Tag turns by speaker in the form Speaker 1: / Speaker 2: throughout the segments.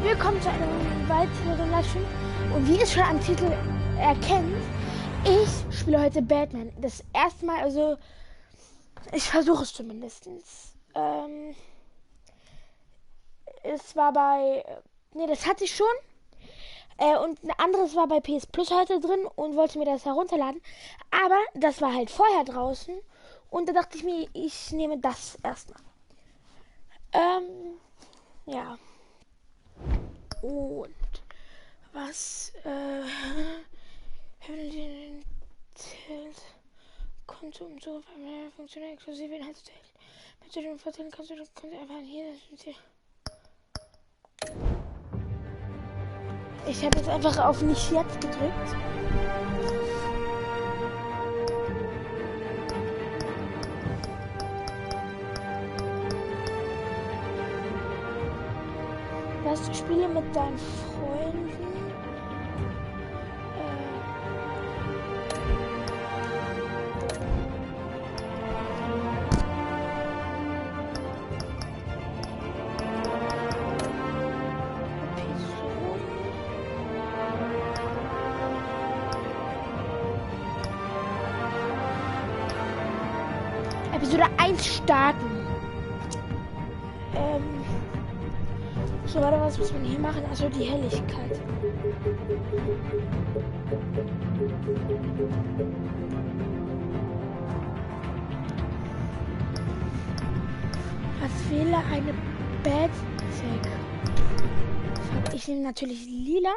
Speaker 1: willkommen zu einem weiteren Livestream. Und wie ihr es schon am Titel erkennt, ich spiele heute Batman. Das erste Mal, also ich versuche es zumindest. Es war bei, das hatte ich schon. Und ein anderes war bei PS Plus heute drin und wollte mir das herunterladen. Aber das war halt vorher draußen. Und da dachte ich mir, ich nehme das erstmal. Ja. Und was Konto und so funktioniert exklusiv Inhaltsteil. Mit den Vorteilen kannst du einfach hier. Ich habe jetzt einfach auf nicht jetzt gedrückt. Was spiele mit deinen Freunden? Episode 1 starten. So, warte, was muss man hier machen? Also die Helligkeit. Was wähle eine Bad Tag? Ich nehme natürlich lila.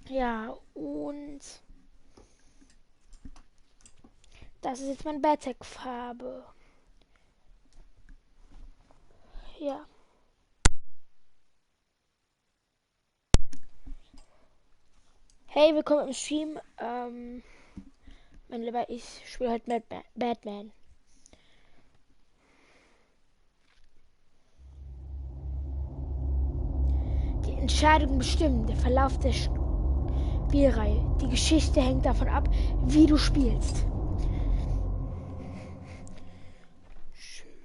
Speaker 1: Ja, und das ist jetzt mein Bad-Tag-Farbe. Ja. Hey, willkommen im Stream. Mein Lieber, ich spiele heute mit Batman. Die Entscheidungen bestimmen den Verlauf der Spielreihe. Die Geschichte hängt davon ab, wie du spielst.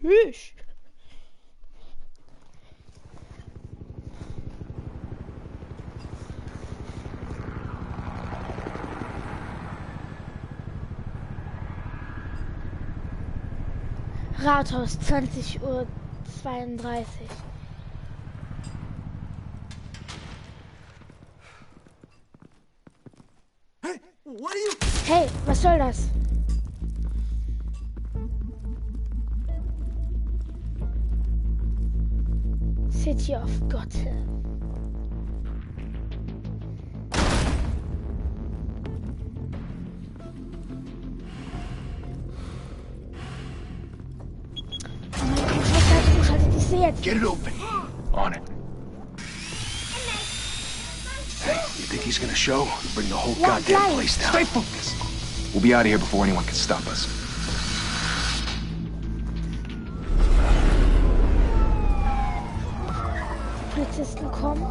Speaker 1: Tschüss. Rathaus, 20:32 Uhr. Hey, was soll das? City of Gotham.
Speaker 2: Get it open. On it. Hey, you think he's gonna show? Bring the whole goddamn place down. Stay focused. We'll be out of here before anyone can stop us.
Speaker 1: Polizisten kommen.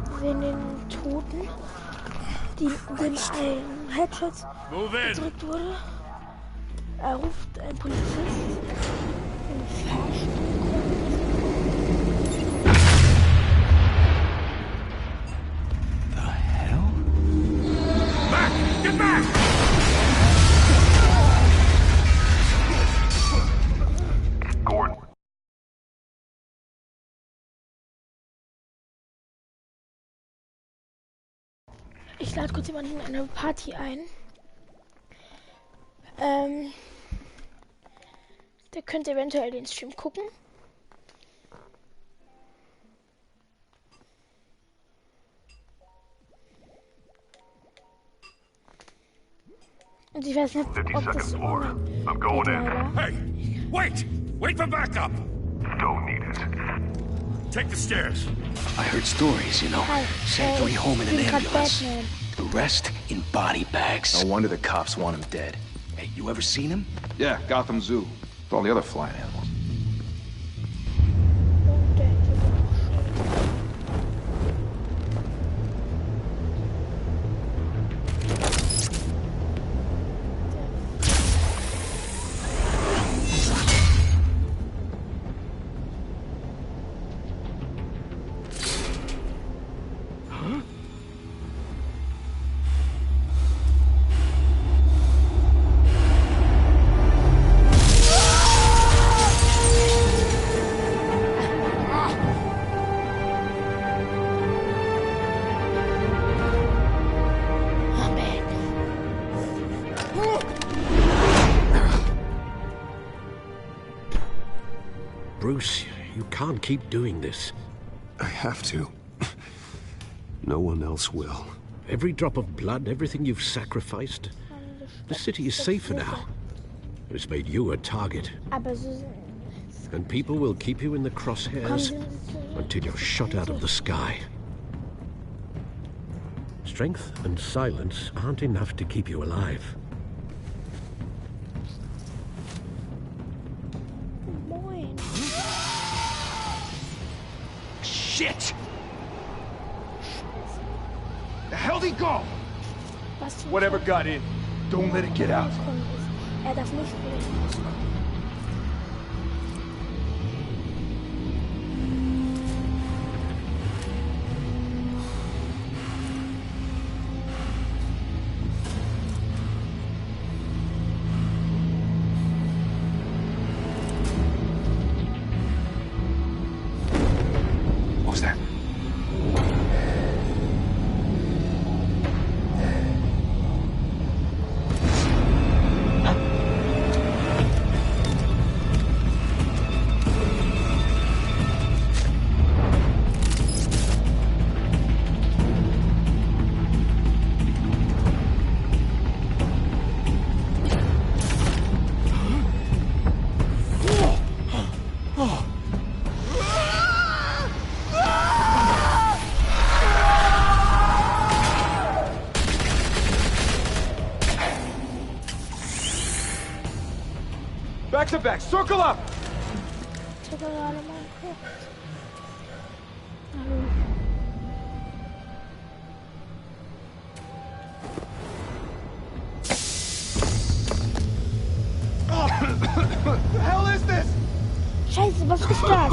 Speaker 1: Wir sehen den Toten, dem ein Headshot gedrückt wurde. Er ruft einen Polizist im Fahrstuhl.
Speaker 2: The hell?
Speaker 3: Back! Get back! Gordon.
Speaker 1: Ich lade kurz jemanden in eine Party ein. Der könnte eventuell den Stream gucken. Und ich weiß nicht, ob das
Speaker 3: I'm going in. Hey, wait! Wait for backup! Don't need it. Take the stairs.
Speaker 2: I heard stories, you know. Sent three home in an ambulance. The rest in body bags. No wonder the cops want him dead. Hey, you ever seen him?
Speaker 4: Yeah, Gotham Zoo. With all the other flying animals.
Speaker 5: Bruce, you can't keep doing this.
Speaker 6: I have to. No one else will.
Speaker 5: Every drop of blood, everything you've sacrificed. The city is safer now. But it's made you a target. And people will keep you in the crosshairs until you're shot out of the sky. Strength and silence aren't enough to keep you alive.
Speaker 4: Shit! The hell'd he go? Whatever got in, don't let it get out.
Speaker 1: Darf nicht.
Speaker 4: What was that? Back to back, circle up! What the hell is this?
Speaker 1: Scheiße, was ist das?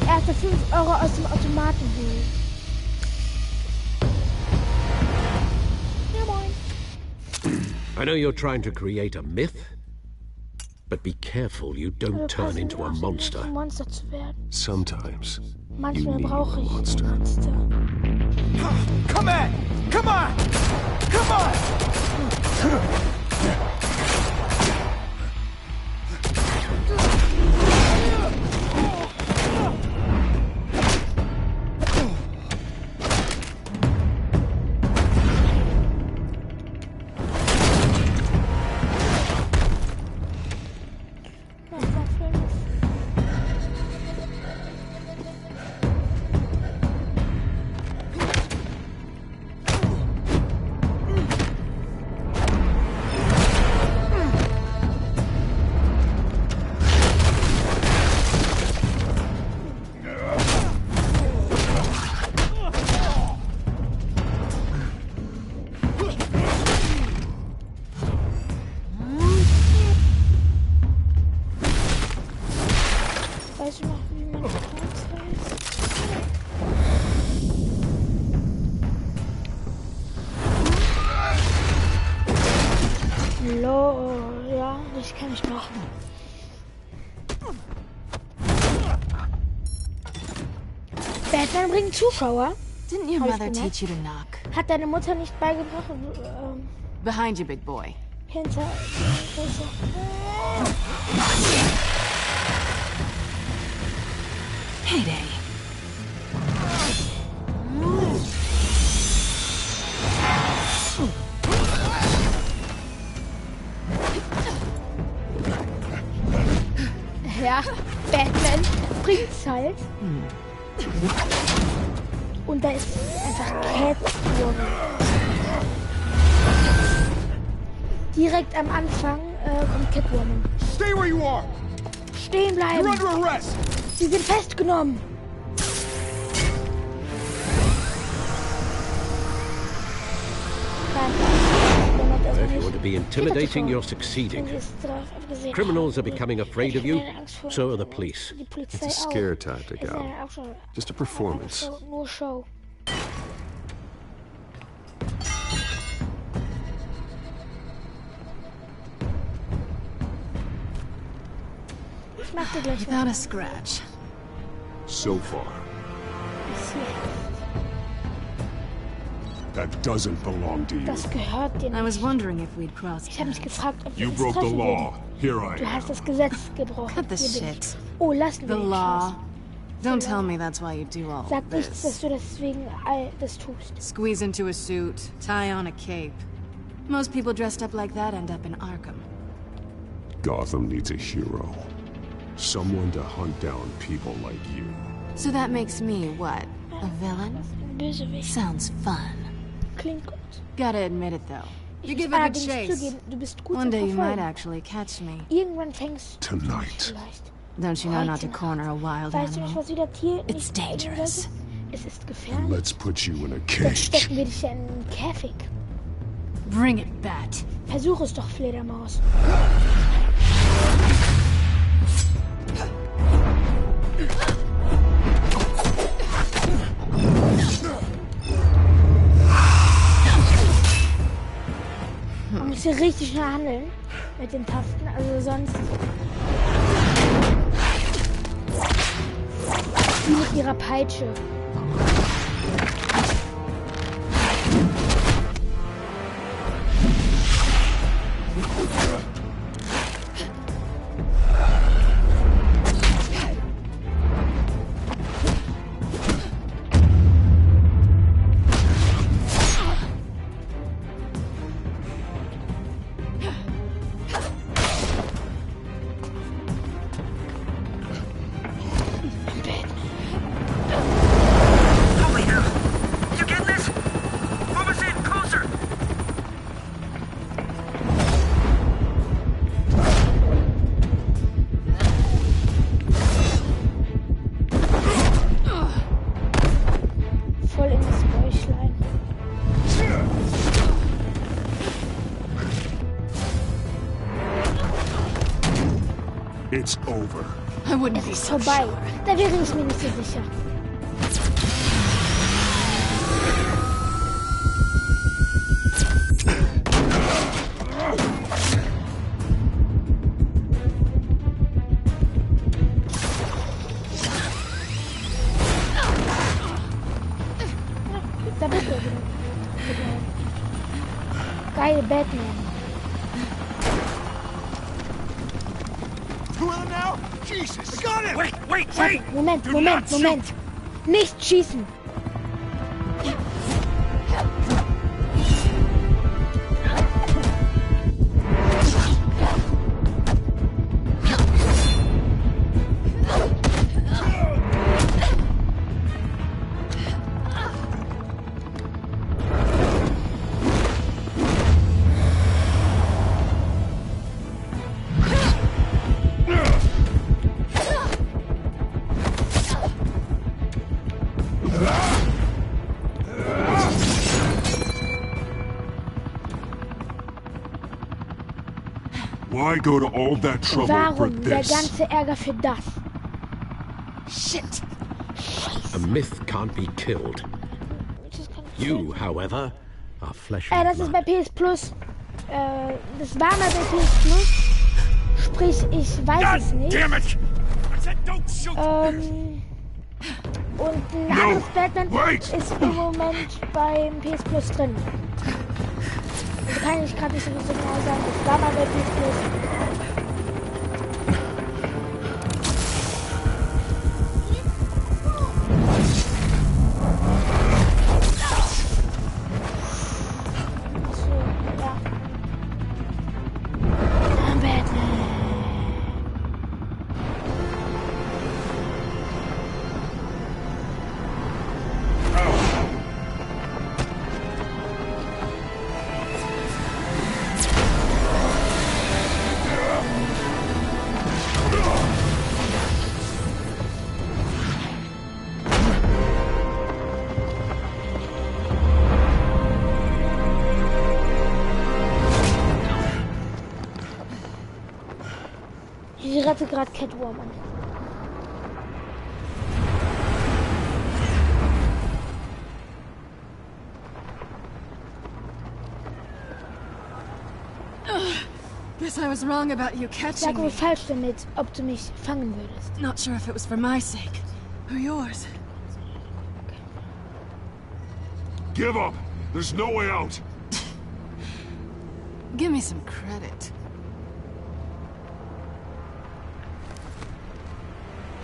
Speaker 1: Erste 5 Euro aus dem Automaten holen. Ja, moin.
Speaker 5: I know you're trying to create a myth, but be careful you don't turn into a monster.
Speaker 1: Ein Monster zu werden.
Speaker 6: Sometimes
Speaker 1: Manchmal
Speaker 6: need
Speaker 1: brauche
Speaker 6: a
Speaker 1: ich
Speaker 6: monster.
Speaker 1: ein Monster.
Speaker 4: Come on! Come on! Come on!
Speaker 1: Weißt du noch, wie man das heißt? Ja, das kann ich machen. Batman bringt Zuschauer.
Speaker 7: Didn't your mother teach you to knock?
Speaker 1: Hat deine Mutter nicht beigebracht?
Speaker 7: Behind you, big boy.
Speaker 1: Hinter.
Speaker 7: Heyday.
Speaker 1: Ja, Batman bringt's halt. Und da ist einfach Catwoman. Direkt am Anfang kommt Catwoman.
Speaker 4: Stay where you are!
Speaker 1: Stehen bleiben!
Speaker 4: You're under arrest!
Speaker 1: Sie sind festgenommen!
Speaker 5: If you want to be intimidating, you're succeeding. Criminals are becoming afraid of you, so are the police.
Speaker 6: It's a scare tactic, Al. Just a performance.
Speaker 1: Nur Show. Ich mach dir gleich
Speaker 7: Without a scratch.
Speaker 6: So far. That doesn't belong to you.
Speaker 1: Das gehört dir nicht.
Speaker 7: I was wondering if we'd crossed
Speaker 1: Ich habe mich
Speaker 7: paths.
Speaker 1: gefragt, ob wir
Speaker 6: You
Speaker 1: uns
Speaker 6: broke the
Speaker 1: treffen
Speaker 6: law.
Speaker 1: würden.
Speaker 6: Here I
Speaker 1: Du hast
Speaker 6: am.
Speaker 1: das Gesetz gebrochen.
Speaker 7: Cut the
Speaker 1: Hier bin
Speaker 7: shit.
Speaker 1: ich. Oh, lassen wir
Speaker 7: The
Speaker 1: den
Speaker 7: law.
Speaker 1: Scheiß.
Speaker 7: Don't tell me that's why you do all
Speaker 1: Sag
Speaker 7: of
Speaker 1: nicht, dass
Speaker 7: this.
Speaker 1: du deswegen all das tust.
Speaker 7: Squeeze into a suit, tie on a cape. Most people dressed up like that end up in Arkham.
Speaker 6: Gotham needs a hero. Someone to hunt down people like you.
Speaker 7: So that makes me what? A villain?
Speaker 1: Bösewicht.
Speaker 7: Sounds fun.
Speaker 1: Klingt gut.
Speaker 7: Gotta admit it though.
Speaker 1: Ich
Speaker 7: You
Speaker 1: muss
Speaker 7: give a good
Speaker 1: allerdings
Speaker 7: chase.
Speaker 1: zugeben, du bist gut
Speaker 7: One
Speaker 1: im
Speaker 7: day you might
Speaker 1: Verfolgen.
Speaker 7: actually catch me.
Speaker 1: Irgendwann fängst du mich
Speaker 6: Tonight.
Speaker 1: vielleicht.
Speaker 7: Don't you know not to
Speaker 1: Heute
Speaker 7: corner a wild
Speaker 1: Weißt du nicht,
Speaker 7: animal?
Speaker 1: was wieder Tier
Speaker 7: It's
Speaker 1: nicht tun
Speaker 7: dangerous.
Speaker 1: sollte? Es ist gefährlich.
Speaker 6: Let's put you in a
Speaker 1: Dann
Speaker 6: cage.
Speaker 1: stecken wir dich ja in einen Käfig.
Speaker 7: Bring it, Bat.
Speaker 1: Versuch es doch, Fledermaus. Man muss hier richtig schnell handeln mit den Tasten, also sonst. Wie mit ihrer Peitsche.
Speaker 3: Holy hell! You get this? Move us in, closer!
Speaker 1: Voll in das Bäuchlein.
Speaker 6: It's over.
Speaker 7: I wouldn't
Speaker 1: Es
Speaker 7: be
Speaker 1: ist
Speaker 7: so
Speaker 1: vorbei.
Speaker 7: sure.
Speaker 1: Da wäre ich mir nicht so sicher. Da bist du wieder. Geil, Batman.
Speaker 3: Who am now? Jesus! I got him! Wait!
Speaker 1: Moment,
Speaker 3: Do
Speaker 1: Moment,
Speaker 3: not shoot.
Speaker 1: Moment. Nicht schießen.
Speaker 6: Why go to all that trouble for
Speaker 1: Warum der
Speaker 6: this?
Speaker 1: ganze Ärger für das?
Speaker 7: Shit.
Speaker 5: A myth can't be killed. You, however, are flesh
Speaker 1: Das
Speaker 5: and
Speaker 1: ist bei
Speaker 5: blood.
Speaker 1: PS Plus. Das war mal bei PS Plus. Sprich, ich weiß es nicht.
Speaker 3: Damn it! I said don't shoot!
Speaker 1: Und ein
Speaker 6: No,
Speaker 1: anderes Batman
Speaker 6: wait!
Speaker 1: ist im Moment beim PS Plus drin. Also kann ich gerade nicht so genau sagen. Das war mal bei PS Plus. Achso, ja. Batman. hatte gerade Catwoman an.
Speaker 7: Guess I was wrong about you
Speaker 1: Ich
Speaker 7: catching
Speaker 1: lag wohl
Speaker 7: me.
Speaker 1: falsch damit, ob du mich fangen würdest.
Speaker 7: Not sure if it was for my sake or yours.
Speaker 6: Give up! There's no way out!
Speaker 7: Give me some credit.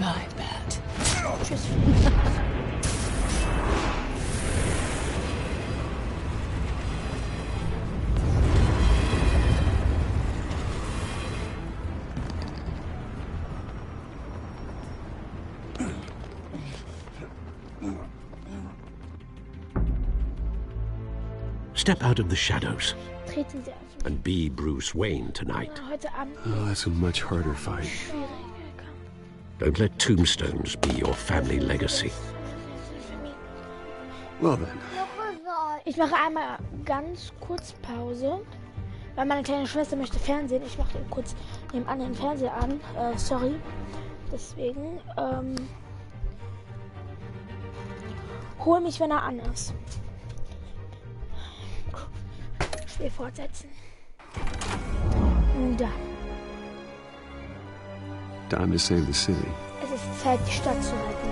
Speaker 7: I bet.
Speaker 1: Tschüss.
Speaker 5: Step out of the shadows
Speaker 1: Treten Sie auf.
Speaker 5: and be Bruce Wayne tonight.
Speaker 1: Heute Abend
Speaker 6: Oh, that's a much harder fight.
Speaker 1: schwieriger Kampf.
Speaker 5: Don't let tombstones be your family legacy.
Speaker 6: Well then.
Speaker 1: Ich mache einmal ganz kurz Pause, weil meine kleine Schwester möchte Fernsehen. Ich mache kurz nebenan den Fernseher an. Sorry. Deswegen, hol mich, wenn er an ist. Spiel fortsetzen. Da.
Speaker 6: Time to save the city.
Speaker 1: Es ist Zeit, die Stadt zu retten.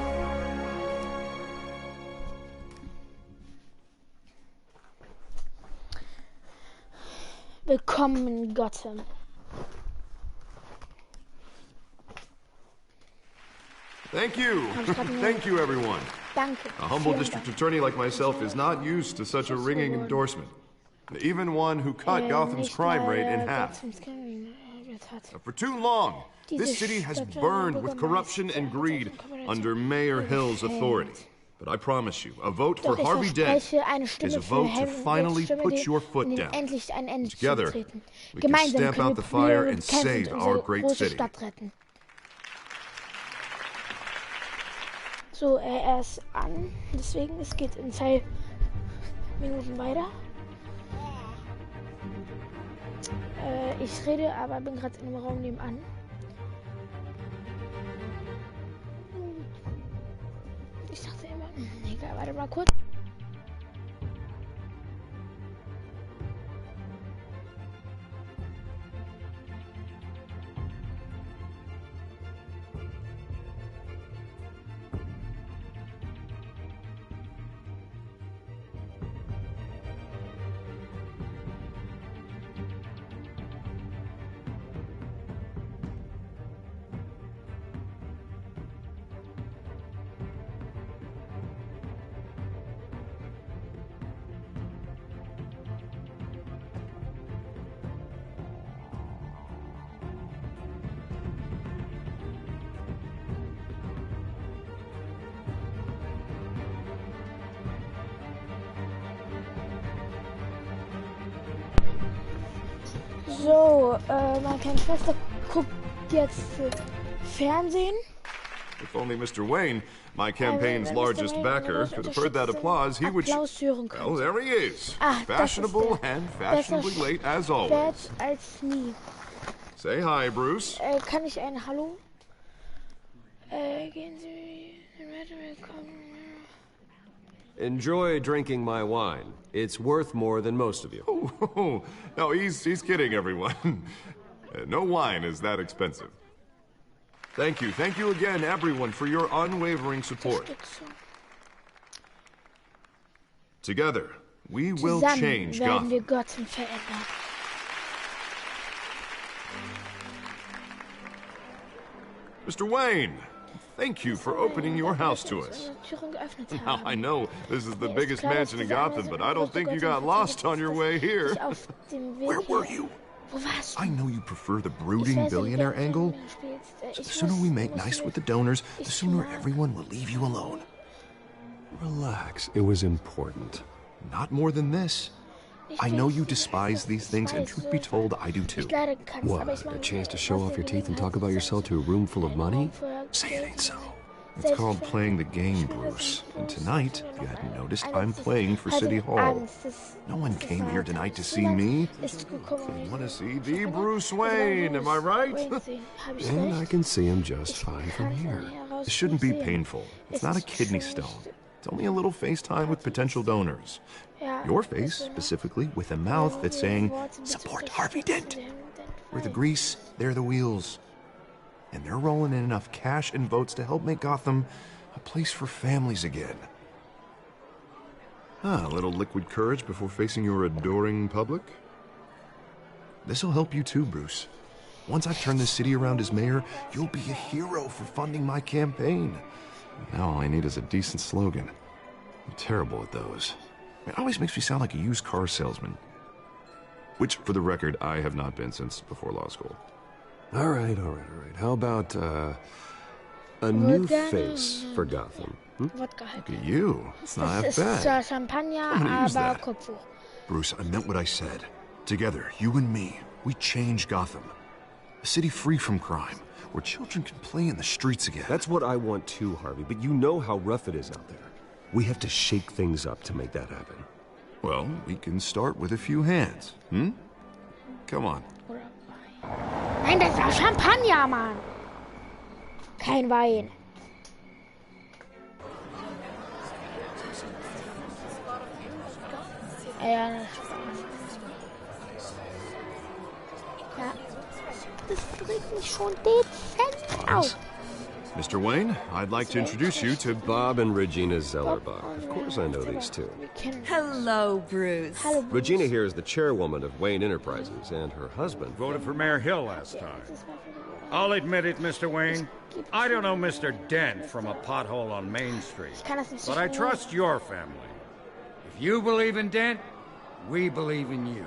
Speaker 1: Willkommen in Gotham.
Speaker 8: Thank you. Thank you, everyone.
Speaker 1: Danke.
Speaker 8: A humble
Speaker 1: Vielen
Speaker 8: district
Speaker 1: Dank.
Speaker 8: attorney like myself is not used to such a ringing endorsement. Even one who cut Gotham's crime rate in half. For too long, this city has burned with corruption and greed under Mayor Hill's authority. But I promise you, a vote for
Speaker 1: Doch ich
Speaker 8: Harvey Dent
Speaker 1: verspreche, eine
Speaker 8: is
Speaker 1: Stimme
Speaker 8: a
Speaker 1: für
Speaker 8: vote to
Speaker 1: Harvey
Speaker 8: finally
Speaker 1: Dent,
Speaker 8: put
Speaker 1: Stimme,
Speaker 8: your foot
Speaker 1: dem
Speaker 8: down.
Speaker 1: endlich ein Ende
Speaker 8: Together,
Speaker 1: zutreten.
Speaker 8: we can
Speaker 1: Gemeinsam
Speaker 8: stamp
Speaker 1: können
Speaker 8: out
Speaker 1: wir
Speaker 8: the fire
Speaker 1: probieren
Speaker 8: and
Speaker 1: und kämpfen
Speaker 8: save
Speaker 1: und
Speaker 8: our
Speaker 1: unsere
Speaker 8: great
Speaker 1: große
Speaker 8: city.
Speaker 1: Stadt retten. So, er ist an, deswegen es geht in 2 Minuten weiter. Ich rede, aber bin gerade in einem Raum nebenan. Ich dachte immer, egal, warte mal kurz. So, meine kleine Schwester guckt jetzt Fernsehen.
Speaker 8: If only Mr. Wayne, my campaign's
Speaker 1: Mr.
Speaker 8: largest
Speaker 1: Wayne
Speaker 8: backer,
Speaker 1: uns
Speaker 8: could have heard that applause, he would...
Speaker 1: Applaus hören
Speaker 8: Well,
Speaker 1: könnte.
Speaker 8: there he is.
Speaker 1: Ah, das ist
Speaker 8: Fashionable
Speaker 1: der.
Speaker 8: and fashionably
Speaker 1: Besser
Speaker 8: late as always.
Speaker 1: Spät als nie.
Speaker 8: Say hi, Bruce.
Speaker 1: Kann ich ein Hallo? Gehen Sie willkommen.
Speaker 9: Enjoy drinking my wine. It's worth more than most of you.
Speaker 8: Oh, no, he's kidding, everyone. No wine is that expensive. Thank you again, everyone, for your unwavering support. Together, we will
Speaker 1: Zusammen
Speaker 8: change
Speaker 1: werden wir
Speaker 8: Gotham.
Speaker 1: Gotham verändern.
Speaker 8: Mr. Wayne, thank you for opening your house to us.
Speaker 1: Türen geöffnet
Speaker 8: Now,
Speaker 1: haben.
Speaker 8: I know this is the
Speaker 1: Mir ist
Speaker 8: biggest
Speaker 1: klar, dass
Speaker 8: mansion in
Speaker 1: diese
Speaker 8: Gotham,
Speaker 1: Anweisung
Speaker 8: but I don't
Speaker 1: größte
Speaker 8: think you
Speaker 1: Gotham
Speaker 8: got lost
Speaker 1: verzeichnet
Speaker 8: on your
Speaker 1: ist,
Speaker 8: way
Speaker 1: dass
Speaker 8: here.
Speaker 1: ich auf dem Weg
Speaker 8: Where were
Speaker 1: hier-
Speaker 8: you?
Speaker 1: Wo warst du?
Speaker 8: I know you prefer the
Speaker 1: Ich
Speaker 8: brooding
Speaker 1: weiß,
Speaker 8: billionaire
Speaker 1: wie du
Speaker 8: angle.
Speaker 1: spielst.
Speaker 8: So the
Speaker 1: Ich
Speaker 8: sooner we make
Speaker 1: muss
Speaker 8: nice
Speaker 1: mit-
Speaker 8: with the donors, the
Speaker 1: ich
Speaker 8: sooner
Speaker 1: mag-
Speaker 8: everyone will leave you alone.
Speaker 6: Relax. It was important.
Speaker 8: Not more than this.
Speaker 1: Ich
Speaker 8: I know
Speaker 1: weiß,
Speaker 8: you despise these things, and truth be told, I do too.
Speaker 1: Ich leider kann's, aber ich
Speaker 6: What?
Speaker 1: mag
Speaker 6: A chance to
Speaker 1: was
Speaker 6: show
Speaker 1: der
Speaker 6: off your teeth and
Speaker 1: Gelegenheit
Speaker 6: talk about
Speaker 1: ist,
Speaker 6: yourself to a room full of
Speaker 1: einen
Speaker 6: money?
Speaker 1: Raum voller
Speaker 6: Say it
Speaker 1: Geld
Speaker 6: ain't so.
Speaker 8: It's called playing the game, Bruce. And tonight, if you hadn't noticed, I'm playing for City Hall. No one came here tonight to see me. They want to see the Bruce Wayne, am I right?
Speaker 6: And I can see him just fine from here.
Speaker 8: It shouldn't be painful. It's not a kidney stone. It's only a little FaceTime with potential donors. Your face, specifically, with a mouth that's saying, support Harvey Dent. We're the grease, they're the wheels. And they're rolling in enough cash and votes to help make Gotham a place for families again. A little liquid courage before facing your adoring public. This'll help you too, Bruce. Once I've turned this city around as mayor, you'll be a hero for funding my campaign. Now all I need is a decent slogan. I'm terrible at those. It always makes me sound like a used car salesman. Which, for the record, I have not been since before law school.
Speaker 6: All right. How about, a new face for Gotham?
Speaker 8: Look at you. It's not half bad.
Speaker 1: Champagner,
Speaker 8: I'm gonna use that.
Speaker 1: Kopftuch.
Speaker 8: Bruce, I meant what I said. Together, you and me, we change Gotham. A city free from crime, where children can play in the streets again.
Speaker 6: That's what I want too, Harvey, but you know how rough it is out there. We have to shake things up to make that happen.
Speaker 8: Well, we can start with a few hands, Come on.
Speaker 1: Nein, das war Champagner, Mann. Kein Wein. Ja, das bringt mich schon dezent auf.
Speaker 8: Mr. Wayne, I'd like to introduce you to
Speaker 6: Bob and Regina Zellerbach. Of course I know these two.
Speaker 10: Hello, Bruce.
Speaker 6: Regina here is the chairwoman of Wayne Enterprises, and her husband
Speaker 3: Voted for Mayor Hill last time. I'll admit it, Mr. Wayne. I don't know Mr. Dent from a pothole on Main Street, but I trust your family. If you believe in Dent, we believe in you.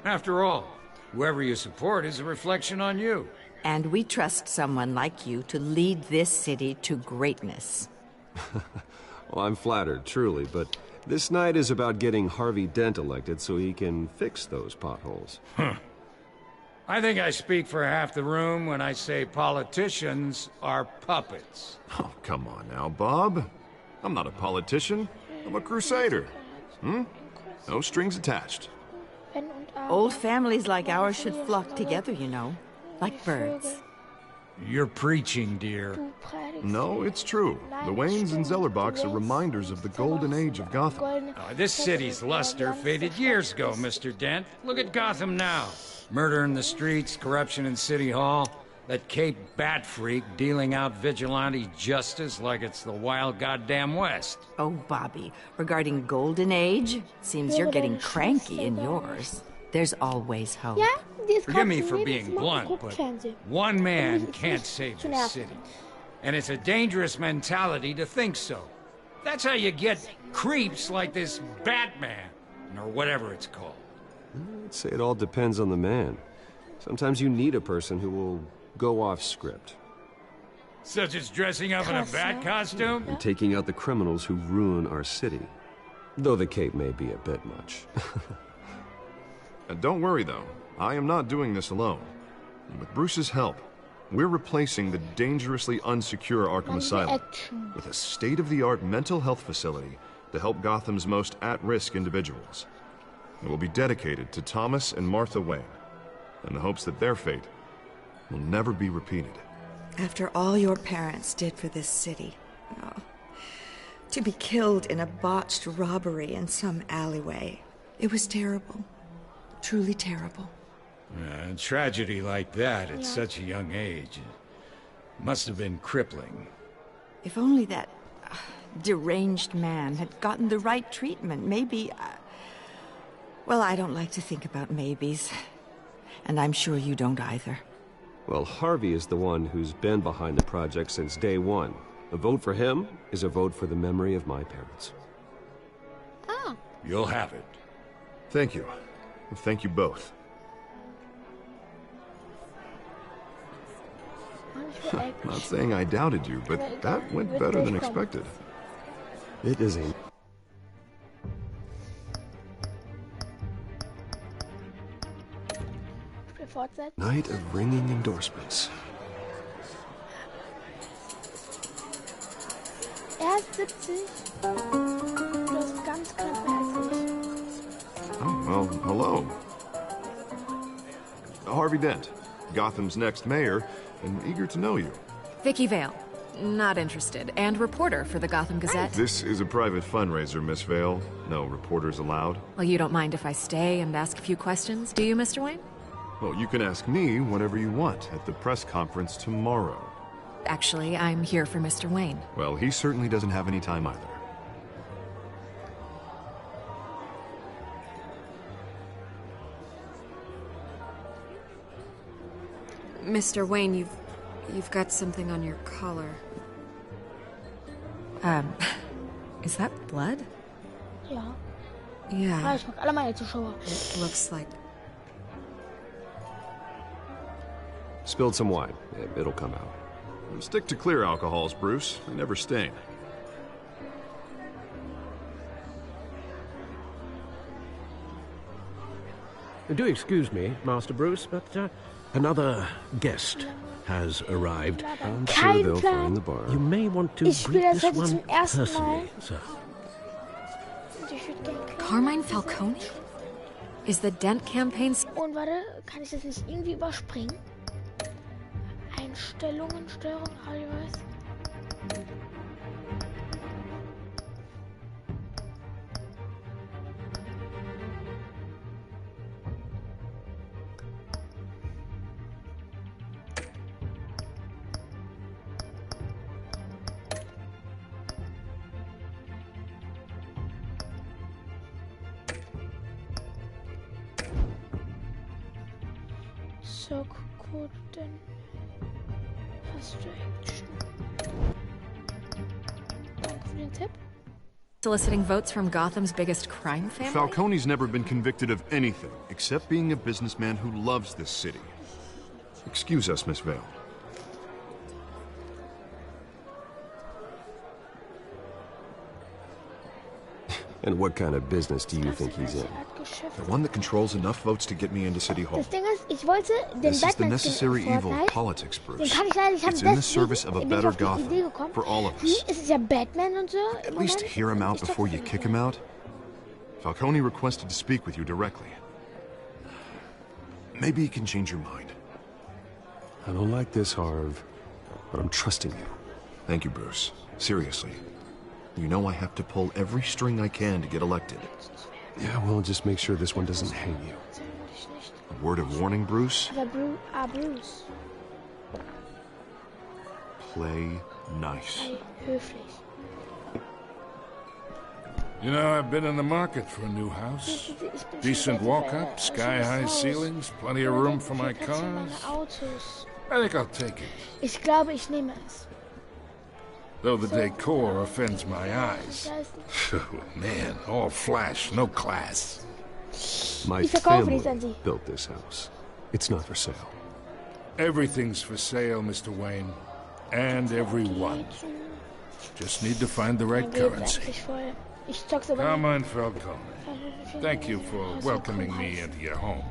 Speaker 3: After all, whoever you support is a reflection on you.
Speaker 10: And we trust someone like you to lead this city to greatness.
Speaker 6: Well, I'm flattered, truly, but this night is about getting Harvey Dent elected so he can fix those potholes.
Speaker 3: I think I speak for half the room when I say politicians are puppets.
Speaker 8: Oh, come on now, Bob. I'm not a politician. I'm a crusader. No strings attached.
Speaker 10: Old families like ours should flock together, you know. Like birds.
Speaker 3: You're preaching, dear.
Speaker 8: No, it's true. The Waynes and Zellerbachs are reminders of the golden age of Gotham.
Speaker 3: This city's luster faded years ago, Mr. Dent. Look at Gotham now. Murder in the streets, corruption in City Hall, that Cape Bat freak dealing out vigilante justice like it's the wild goddamn West.
Speaker 10: Oh, Bobby, regarding Golden Age, seems you're getting cranky in yours. There's always hope.
Speaker 3: Forgive me for being blunt, but one man can't save this city. And it's a dangerous mentality to think so. That's how you get creeps like this Batman, or whatever it's called.
Speaker 6: I'd say it all depends on the man. Sometimes you need a person who will go off script.
Speaker 3: Such as dressing up in a bat costume?
Speaker 6: And taking out the criminals who ruin our city. Though the cape may be a bit much.
Speaker 8: Don't worry, though. I am not doing this alone. With Bruce's help, we're replacing the dangerously unsecure Arkham Asylum with a state-of-the-art mental health facility to help Gotham's most at-risk individuals. It will be dedicated to Thomas and Martha Wayne, in the hopes that their fate will never be repeated.
Speaker 11: After all your parents did for this city, to be killed in a botched robbery in some alleyway, it was terrible. Truly terrible.
Speaker 3: A tragedy like that at such a young age must have been crippling.
Speaker 10: If only that deranged man had gotten the right treatment, maybe... well, I don't like to think about maybes. And I'm sure you don't either.
Speaker 6: Well, Harvey is the one who's been behind the project since day one. A vote for him is a vote for the memory of my parents.
Speaker 1: Oh.
Speaker 3: You'll have it.
Speaker 8: Thank you. Thank you both. Not saying I doubted you, but that went better than expected.
Speaker 6: It is a... Night of ringing endorsements.
Speaker 1: erst 70. Du hast ganz knapp mehr als ich.
Speaker 8: Oh, well, hello. Harvey Dent, Gotham's next mayor, and eager to know you.
Speaker 7: Vicky Vale. Not interested. And reporter for the Gotham Gazette.
Speaker 8: This is a private fundraiser, Miss Vale. No reporters allowed.
Speaker 7: Well, you don't mind if I stay and ask a few questions, do you, Mr. Wayne?
Speaker 8: Well, you can ask me whatever you want at the press conference tomorrow.
Speaker 7: Actually, I'm here for Mr. Wayne.
Speaker 8: Well, he certainly doesn't have any time either.
Speaker 7: Mr. Wayne, you've got something on your collar. Is that blood?
Speaker 1: Ja.
Speaker 7: Yeah.
Speaker 1: Ich mag alle meine Zuschauer.
Speaker 7: It looks like...
Speaker 6: Spilled some wine. It'll come out.
Speaker 8: Stick to clear alcohols, Bruce. They never stain.
Speaker 5: Do excuse me, Master Bruce, but another guest has arrived.
Speaker 6: I'm sure they'll find the bar.
Speaker 5: You may want to greet this one personally, sir.
Speaker 7: Carmine Falcone? Is the Dent campaign...
Speaker 1: Und warte, kann ich das nicht irgendwie überspringen? Einstellungen, Steuerung, Radio weiß. So gut, denn hast du Action. Danke für den Tipp.
Speaker 7: Soliciting votes from Gotham's biggest crime family?
Speaker 8: Falcone's never been convicted of anything except being a businessman who loves this city. Excuse us, Miss Vale.
Speaker 6: And what kind of business do you think he's in?
Speaker 8: The one that controls enough votes to get me into City Hall.
Speaker 1: Das Ding ist, ich wollte den
Speaker 8: This is the
Speaker 1: Batman
Speaker 8: necessary evil of
Speaker 1: Fortnite.
Speaker 8: politics,
Speaker 1: Den
Speaker 8: Bruce.
Speaker 1: kann ich leider nicht haben.
Speaker 8: It's in the service of a better Gotham for all of us.
Speaker 1: Es ist ja Batman und so.
Speaker 8: At least hear him out before you kick him out. Falcone requested to speak with you directly. Maybe he can change your mind.
Speaker 6: I don't like this, Harv, but I'm trusting you.
Speaker 8: Thank you, Bruce. Seriously. You know I have to pull every string I can to get elected.
Speaker 6: Yeah, well, just make sure this one doesn't hang you.
Speaker 8: A word of warning, Bruce?
Speaker 1: Bruce.
Speaker 8: Play nice.
Speaker 1: Höflich.
Speaker 3: You know, I've been in the market for a new house. Decent walk-up, sky-high ceilings, plenty of room for my cars. I think I'll take it.
Speaker 1: Ich glaube, ich nehme es.
Speaker 3: Though the decor offends my eyes. Man, all flash, no class.
Speaker 6: My family built this house. It's not for sale.
Speaker 3: Everything's for sale, Mr. Wayne. And everyone. Just need to find the right currency. Carmine Falcone, thank you for welcoming me into your home.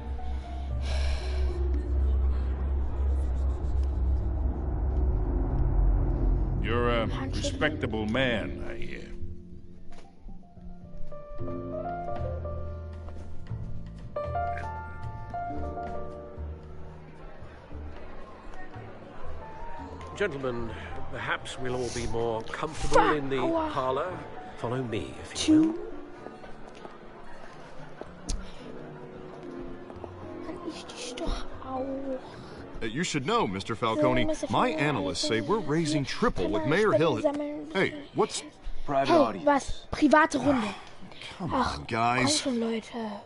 Speaker 3: You're a respectable man, I hear.
Speaker 5: Gentlemen, perhaps we'll all be more comfortable in the parlor. Follow me, if you will.
Speaker 8: You should know, Mr. Falcone, my analysts say we're raising triple with Mayor Hill. Hey, what's...
Speaker 1: Private audience. Was? Private Runde.
Speaker 8: Come on, guys.
Speaker 1: Komm schon, Leute.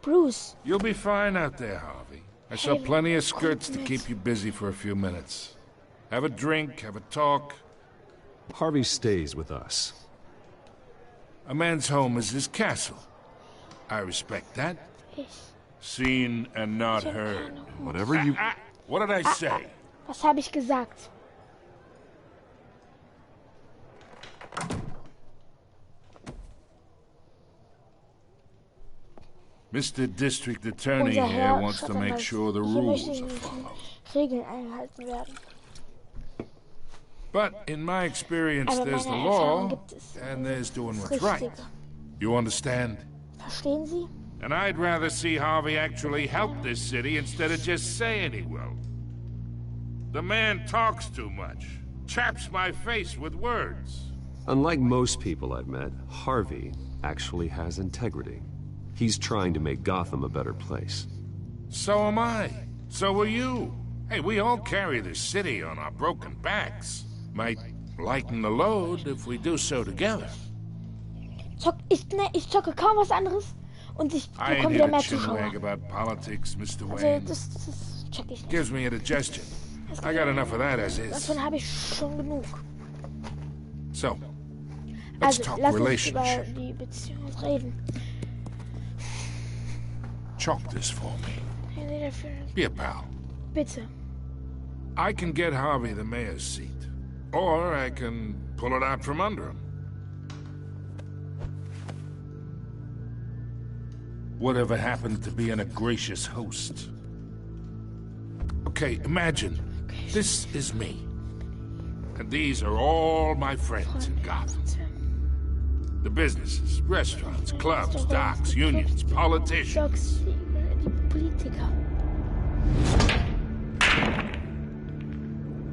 Speaker 8: Bruce.
Speaker 3: You'll be fine out there, Harvey. I saw plenty of skirts to keep you busy for a few minutes. Have a drink, have a talk.
Speaker 6: Harvey stays with us.
Speaker 3: A man's home is his castle. I respect that. Seen and not heard.
Speaker 8: Whatever you...
Speaker 3: What did I say?
Speaker 1: Was habe ich gesagt?
Speaker 3: Mr. District Attorney here wants to make sure the rules are followed.
Speaker 1: Regeln eingehalten werden.
Speaker 12: But in my experience, there's the law, and there's doing what's right. You understand?
Speaker 1: Verstehen Sie?
Speaker 12: And I'd rather see Harvey actually help this city instead of just saying he will. The man talks too much. Chaps my face with words.
Speaker 6: Unlike most people I've met, Harvey actually has integrity. He's trying to make Gotham a better place.
Speaker 12: So am I. So are you. Hey, we all carry this city on our broken backs. Might lighten the load if we do so together.
Speaker 1: Ich zocke kaum was anderes und ich bekomme wieder mehr Zuschauer.
Speaker 12: About politics, Mr. Wayne.
Speaker 1: Also das check ich nicht.
Speaker 12: Gives me indigestion. I got enough of that as is.
Speaker 1: Davon habe ich schon genug.
Speaker 12: So, let's talk relationship.
Speaker 1: Über die Beziehung reden.
Speaker 12: Chalk this for me. Be a pal.
Speaker 1: Bitte.
Speaker 12: I can get Harvey the mayor's seat. Or I can pull it out from under him. Whatever happened to being a gracious host? Okay, imagine, this is me. And these are all my friends in Gotham. The businesses, restaurants, clubs, docks, unions, politicians.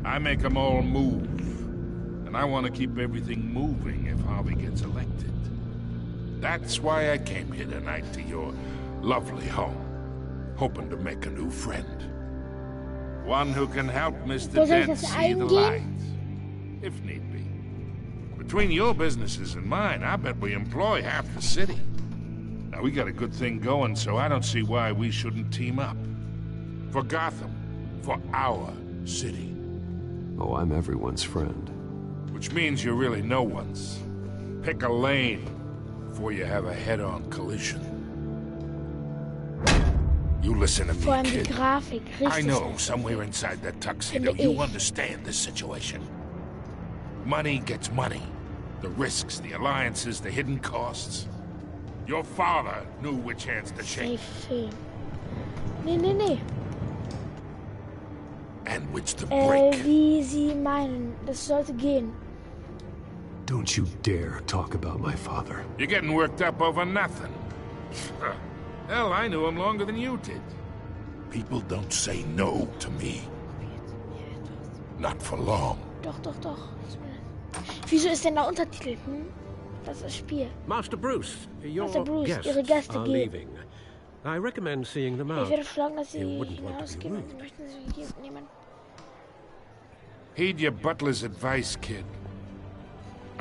Speaker 12: I make them all move. And I want to keep everything moving if Harvey gets elected. That's why I came here tonight to your lovely home, hoping to make a new friend. One who can help Mr. Dent see the light, if need be. Between your businesses and mine, I bet we employ half the city. Now, we got a good thing going, so I don't see why we shouldn't team up. For Gotham, for our city.
Speaker 6: Oh, I'm everyone's friend.
Speaker 12: Which means you're really no one's. Pick a lane before you have a head-on collision. You listen to me, kid. I know somewhere inside that tuxedo you understand this situation. Money gets money. The risks, the alliances, the hidden costs. Your father knew which hands to shake.
Speaker 1: Nee.
Speaker 12: And which to break.
Speaker 1: Wie Sie meinen, das sollte gehen.
Speaker 5: Don't you dare talk about my father.
Speaker 12: You're getting worked up over nothing. Hell, I knew him longer than you did. People don't say no to me. Not for long.
Speaker 1: Doch. Wieso ist denn da Untertitel? Das ist das Spiel.
Speaker 5: Master Bruce,
Speaker 1: Ihre Gäste gehen.
Speaker 5: Leaving. I recommend seeing them out.
Speaker 1: Ich würde schlagen, dass Sie
Speaker 5: hinausgehen
Speaker 1: und Sie möchten Sie hier nehmen.
Speaker 12: Heed your butler's advice, kid.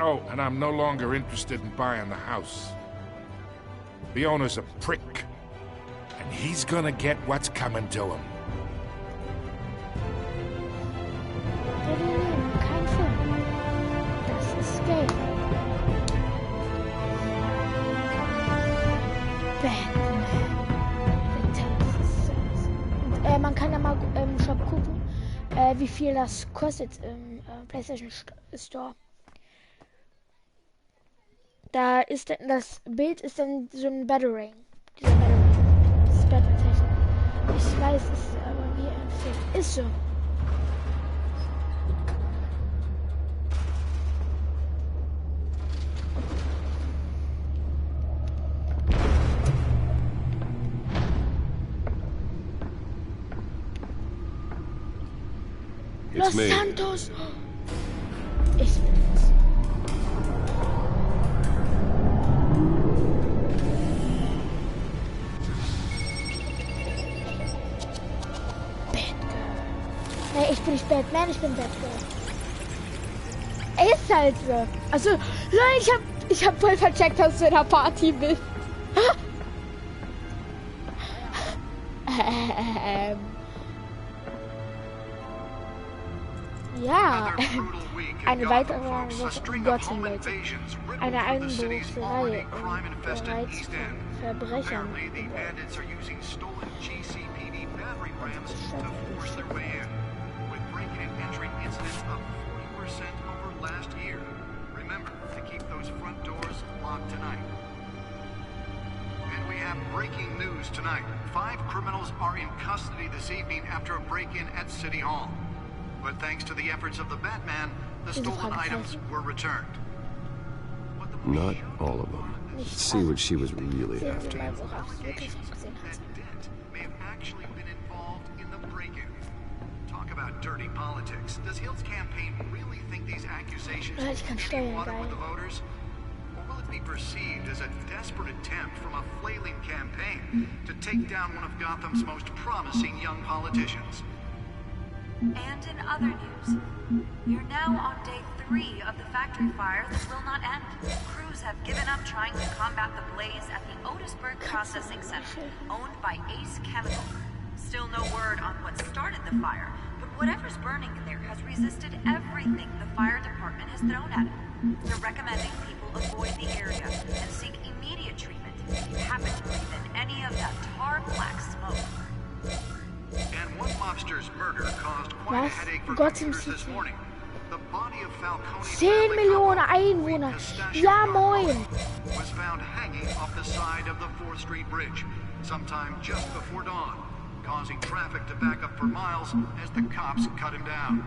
Speaker 12: Oh, and I'm no longer interested in buying the house. The owner's a prick, and he's gonna get what's coming to him.
Speaker 1: Kein Film. Das ist Geld. Und man kann ja mal im Shop gucken, wie viel das kostet im PlayStation Store. Da ist das Bild ist dann so ein Battering. Dieser Battering. Das ist Battle-Technik. Ich weiß es aber wie ein Film. Ist so. Los Santos! Ich bin's. Nee, ich bin nicht Batman, ich bin Batgirl. Ist halt so. Also, Leute, ich hab voll vercheckt, dass du in der Party bist. Ja, eine weitere Gotham, Leute. Eine Einbruchsreihe bereits von Verbrechern.
Speaker 13: Breaking news tonight. 5 criminals are in custody this evening after a break-in at City Hall. But thanks to the efforts of the Batman, the stolen items were returned.
Speaker 6: Not all of them. Let's see what she was really after.
Speaker 13: May have actually been involved in the break-in. Talk about dirty politics. Does Hill's campaign really think these accusations will be water with the voters? Or will it be perceived as a desperate attempt from a flailing campaign to take down one of Gotham's most promising young politicians?
Speaker 14: And in other news, you're now on day 3 of the factory fire that will not end. Crews have given up trying to combat the blaze at the Otisburg Processing Center, owned by Ace Chemical. Still no word on what started the fire, but whatever's burning in there has resisted everything the fire department has thrown at it. They're recommending people avoid the area and seek immediate treatment if you happen to breathe in any of that tar black smoke.
Speaker 13: And one mobster's murder caused quite a headache for commuters this morning. The body of Falcone's
Speaker 1: 10 Millionen Einwohner. Ja, moin.
Speaker 13: Was found hanging off the side of the 4th Street Bridge, sometime just before dawn, causing traffic to back up for miles as the cops cut him down.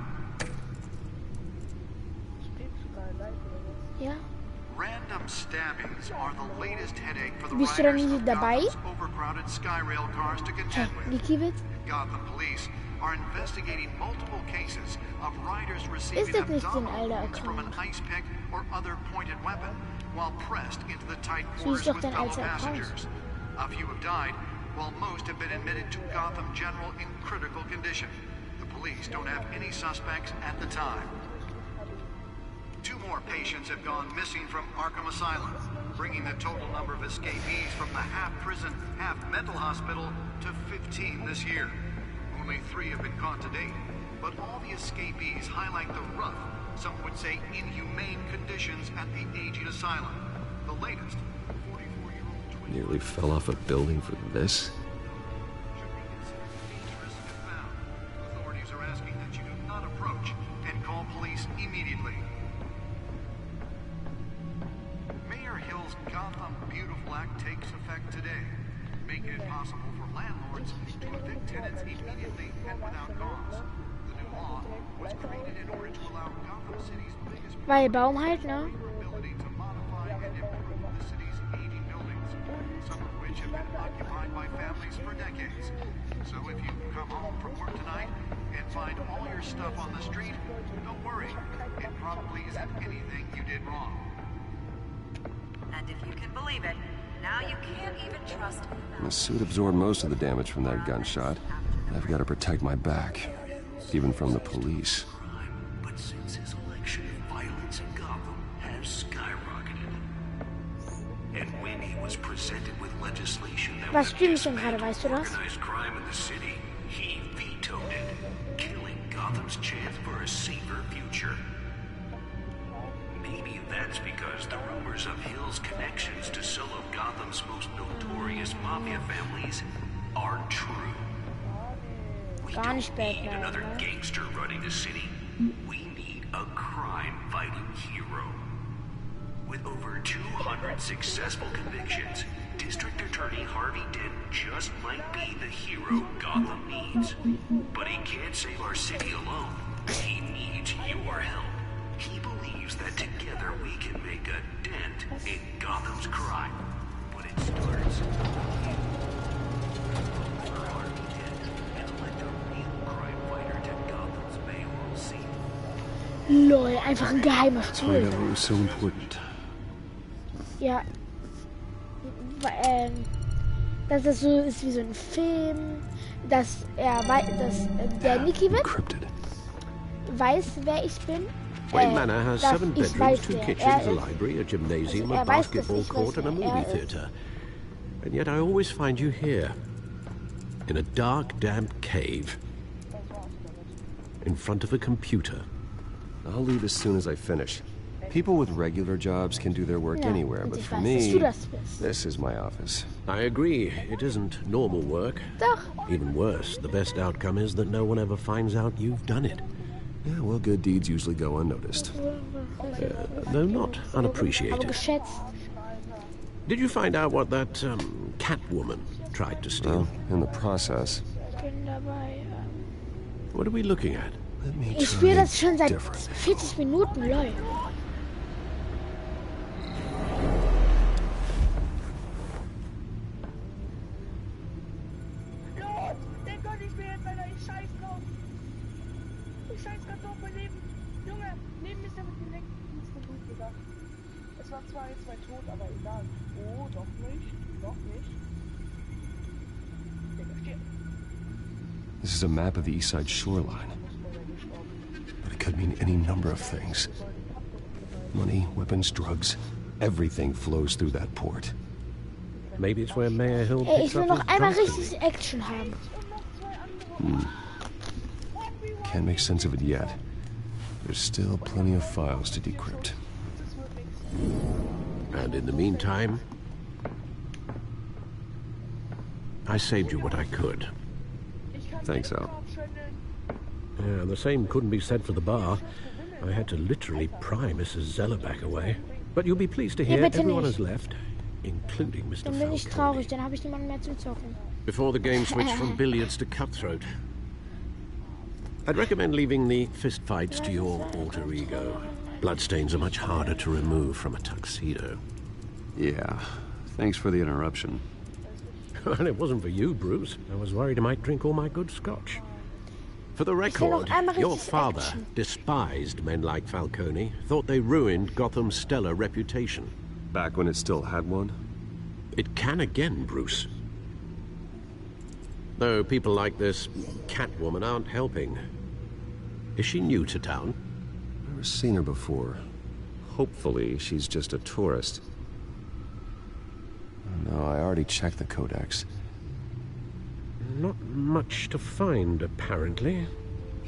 Speaker 1: Ja.
Speaker 13: Random stabbings are the latest headache for the
Speaker 1: Bist du da
Speaker 13: riders
Speaker 1: nicht
Speaker 13: of
Speaker 1: dabei?
Speaker 13: Gotham's overcrowded Skyrail cars to contend with. Gotham police are investigating multiple cases of riders receiving abdominal wounds from an ice pick or other pointed weapon while pressed into the tight quarters with fellow passengers. A few have died, while most have been admitted to Gotham General in critical condition. The police don't have any suspects at the time. 2 more patients have gone missing from Arkham Asylum, bringing the total number of escapees from the half-prison, half-mental hospital to 15 this year. Only 3 have been caught to date, but all the escapees highlight the rough, some would say inhumane conditions at the aging asylum. The latest, 44-year-old...
Speaker 6: Nearly fell off a building for this?
Speaker 13: Authorities are asking that you do not approach and call police immediately. Mayor Hill's Gotham Beautiful Act takes effect today, making it possible for landlords to evict tenants immediately and without cause. The new law was created in order to allow Gotham City's biggest
Speaker 1: Weil Baum halt, ne?
Speaker 13: ability to modify and improve the city's aging buildings, some of which have been occupied by families for decades. So if you come home from work tonight and find all your stuff on the street, don't worry. It probably isn't anything you did wrong.
Speaker 14: And if you can believe it, now you can't even trust me.
Speaker 6: The suit absorbed most of the damage from that gunshot. I've got to protect my back, even from the police.
Speaker 2: But since his election, violence in Gotham has skyrocketed. And when he was presented with legislation that
Speaker 1: Was
Speaker 2: would
Speaker 1: streamst du denn gerade, weißt du das?
Speaker 2: organized crime in the city, he vetoed it, killing Gotham's chance for a safer future. Maybe that's because the rumors of Hill's connections to some of Gotham's most notorious mafia families aren't true. We
Speaker 1: Gar nicht
Speaker 2: don't need
Speaker 1: Batman,
Speaker 2: another
Speaker 1: ne?
Speaker 2: gangster running the city. We need a crime-fighting hero. With over 200 successful convictions, District Attorney Harvey Dent just might be the hero Gotham needs. But he can't save our city alone. He needs your help. He believes that together we can make a dent in Gotham's crime. But it starts with Harvey Dent and elect a real crime fighter to Gotham's mayoral seat.
Speaker 1: Lol, einfach ein geheimer
Speaker 6: Find
Speaker 1: Stuhl.
Speaker 6: out what was so important.
Speaker 1: Ja. Dass das so ist wie so ein Film, dass er dass der Niki weiß, wer ich bin.
Speaker 5: Wayne Manor has 7
Speaker 1: ich
Speaker 5: bedrooms,
Speaker 1: weiß,
Speaker 5: 2
Speaker 1: wer
Speaker 5: kitchens, a
Speaker 1: ist.
Speaker 5: library, a gymnasium,
Speaker 1: Also
Speaker 5: a
Speaker 1: weiß, dass
Speaker 5: basketball
Speaker 1: ich
Speaker 5: court,
Speaker 1: weiß,
Speaker 5: and a
Speaker 1: wer
Speaker 5: movie
Speaker 1: ist.
Speaker 5: theatre. And yet I always find you here, in a dark, damp cave, in front of a computer.
Speaker 6: I'll leave as soon as I finish. People with regular jobs can do their work anywhere, but for me, this is my office.
Speaker 5: I agree. It isn't normal work.
Speaker 1: Doch.
Speaker 5: Even worse, the best outcome is that no one ever finds out you've done it.
Speaker 6: Yeah, well, good deeds usually go unnoticed.
Speaker 5: Though not unappreciated.
Speaker 1: Aber geschätzt.
Speaker 5: Did you find out what that cat woman tried to steal?
Speaker 6: Well, in the process.
Speaker 1: Ich bin dabei.
Speaker 5: What are we looking at?
Speaker 1: Ich spiele das schon seit 40 Minuten, lol.
Speaker 6: This is a map of the east side shoreline. But it could mean any number of things. Money, weapons, drugs, everything flows through that port.
Speaker 5: Maybe it's where Mayor Hill picks
Speaker 1: Ich will noch einmal richtig Action haben.
Speaker 6: Can't make sense of it yet. There's still plenty of files to decrypt.
Speaker 5: And in the meantime, I saved you what I could.
Speaker 6: Thanks, Al.
Speaker 5: Yeah, the same couldn't be said for the bar. I had to literally pry Mrs. Zellerback away. But you'll be pleased to hear everyone has left, including Mr.
Speaker 1: Dann bin ich traurig, dann habe ich niemanden mehr zum Zocken.
Speaker 5: Before the game switched from billiards to cutthroat. I'd recommend leaving the fistfights to your alter ego. Bloodstains are much harder to remove from a tuxedo.
Speaker 6: Yeah, thanks for the interruption.
Speaker 5: And it wasn't for you, Bruce. I was worried I might drink all my good scotch. For the record, your father despised men like Falcone, thought they ruined Gotham's stellar reputation.
Speaker 6: Back when it still had one?
Speaker 5: It can again, Bruce. Though people like this Catwoman aren't helping. Is she new to town?
Speaker 6: Never seen her before. Hopefully, she's just a tourist. No, I already checked the codex.
Speaker 5: Not much to find, apparently.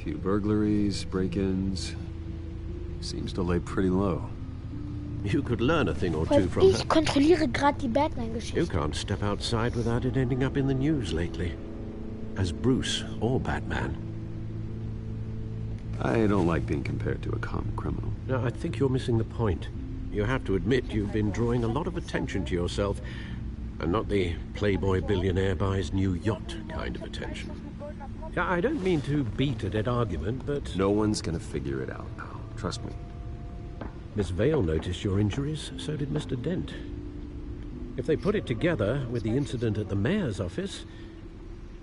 Speaker 6: Few burglaries, break-ins. Seems to lay pretty low.
Speaker 5: You could learn a thing or two from her.
Speaker 1: Ich kontrolliere gerade die Batman-Geschichte.
Speaker 5: You can't step outside without it ending up in the news lately. As Bruce or Batman.
Speaker 6: I don't like being compared to a common criminal.
Speaker 5: No, I think you're missing the point. You have to admit you've been drawing a lot of attention to yourself. And not the playboy billionaire buys new yacht kind of attention. Yeah, I don't mean to beat a dead argument, but...
Speaker 6: No one's gonna figure it out, pal. Trust me.
Speaker 5: Miss Vale noticed your injuries, so did Mr. Dent. If they put it together with the incident at the mayor's office,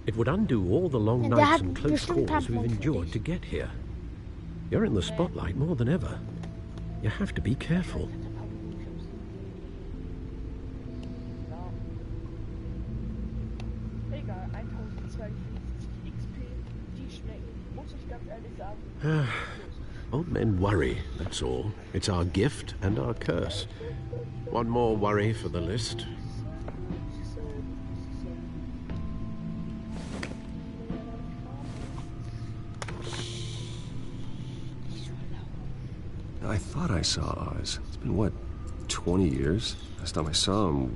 Speaker 5: it would undo all the long nights and close calls we've endured to get here. You're in the spotlight more than ever. You have to be careful. Old men worry, that's all. It's our gift and our curse. One more worry for the list.
Speaker 6: I thought I saw Oz. It's been, what, 20 years? Last time I saw him,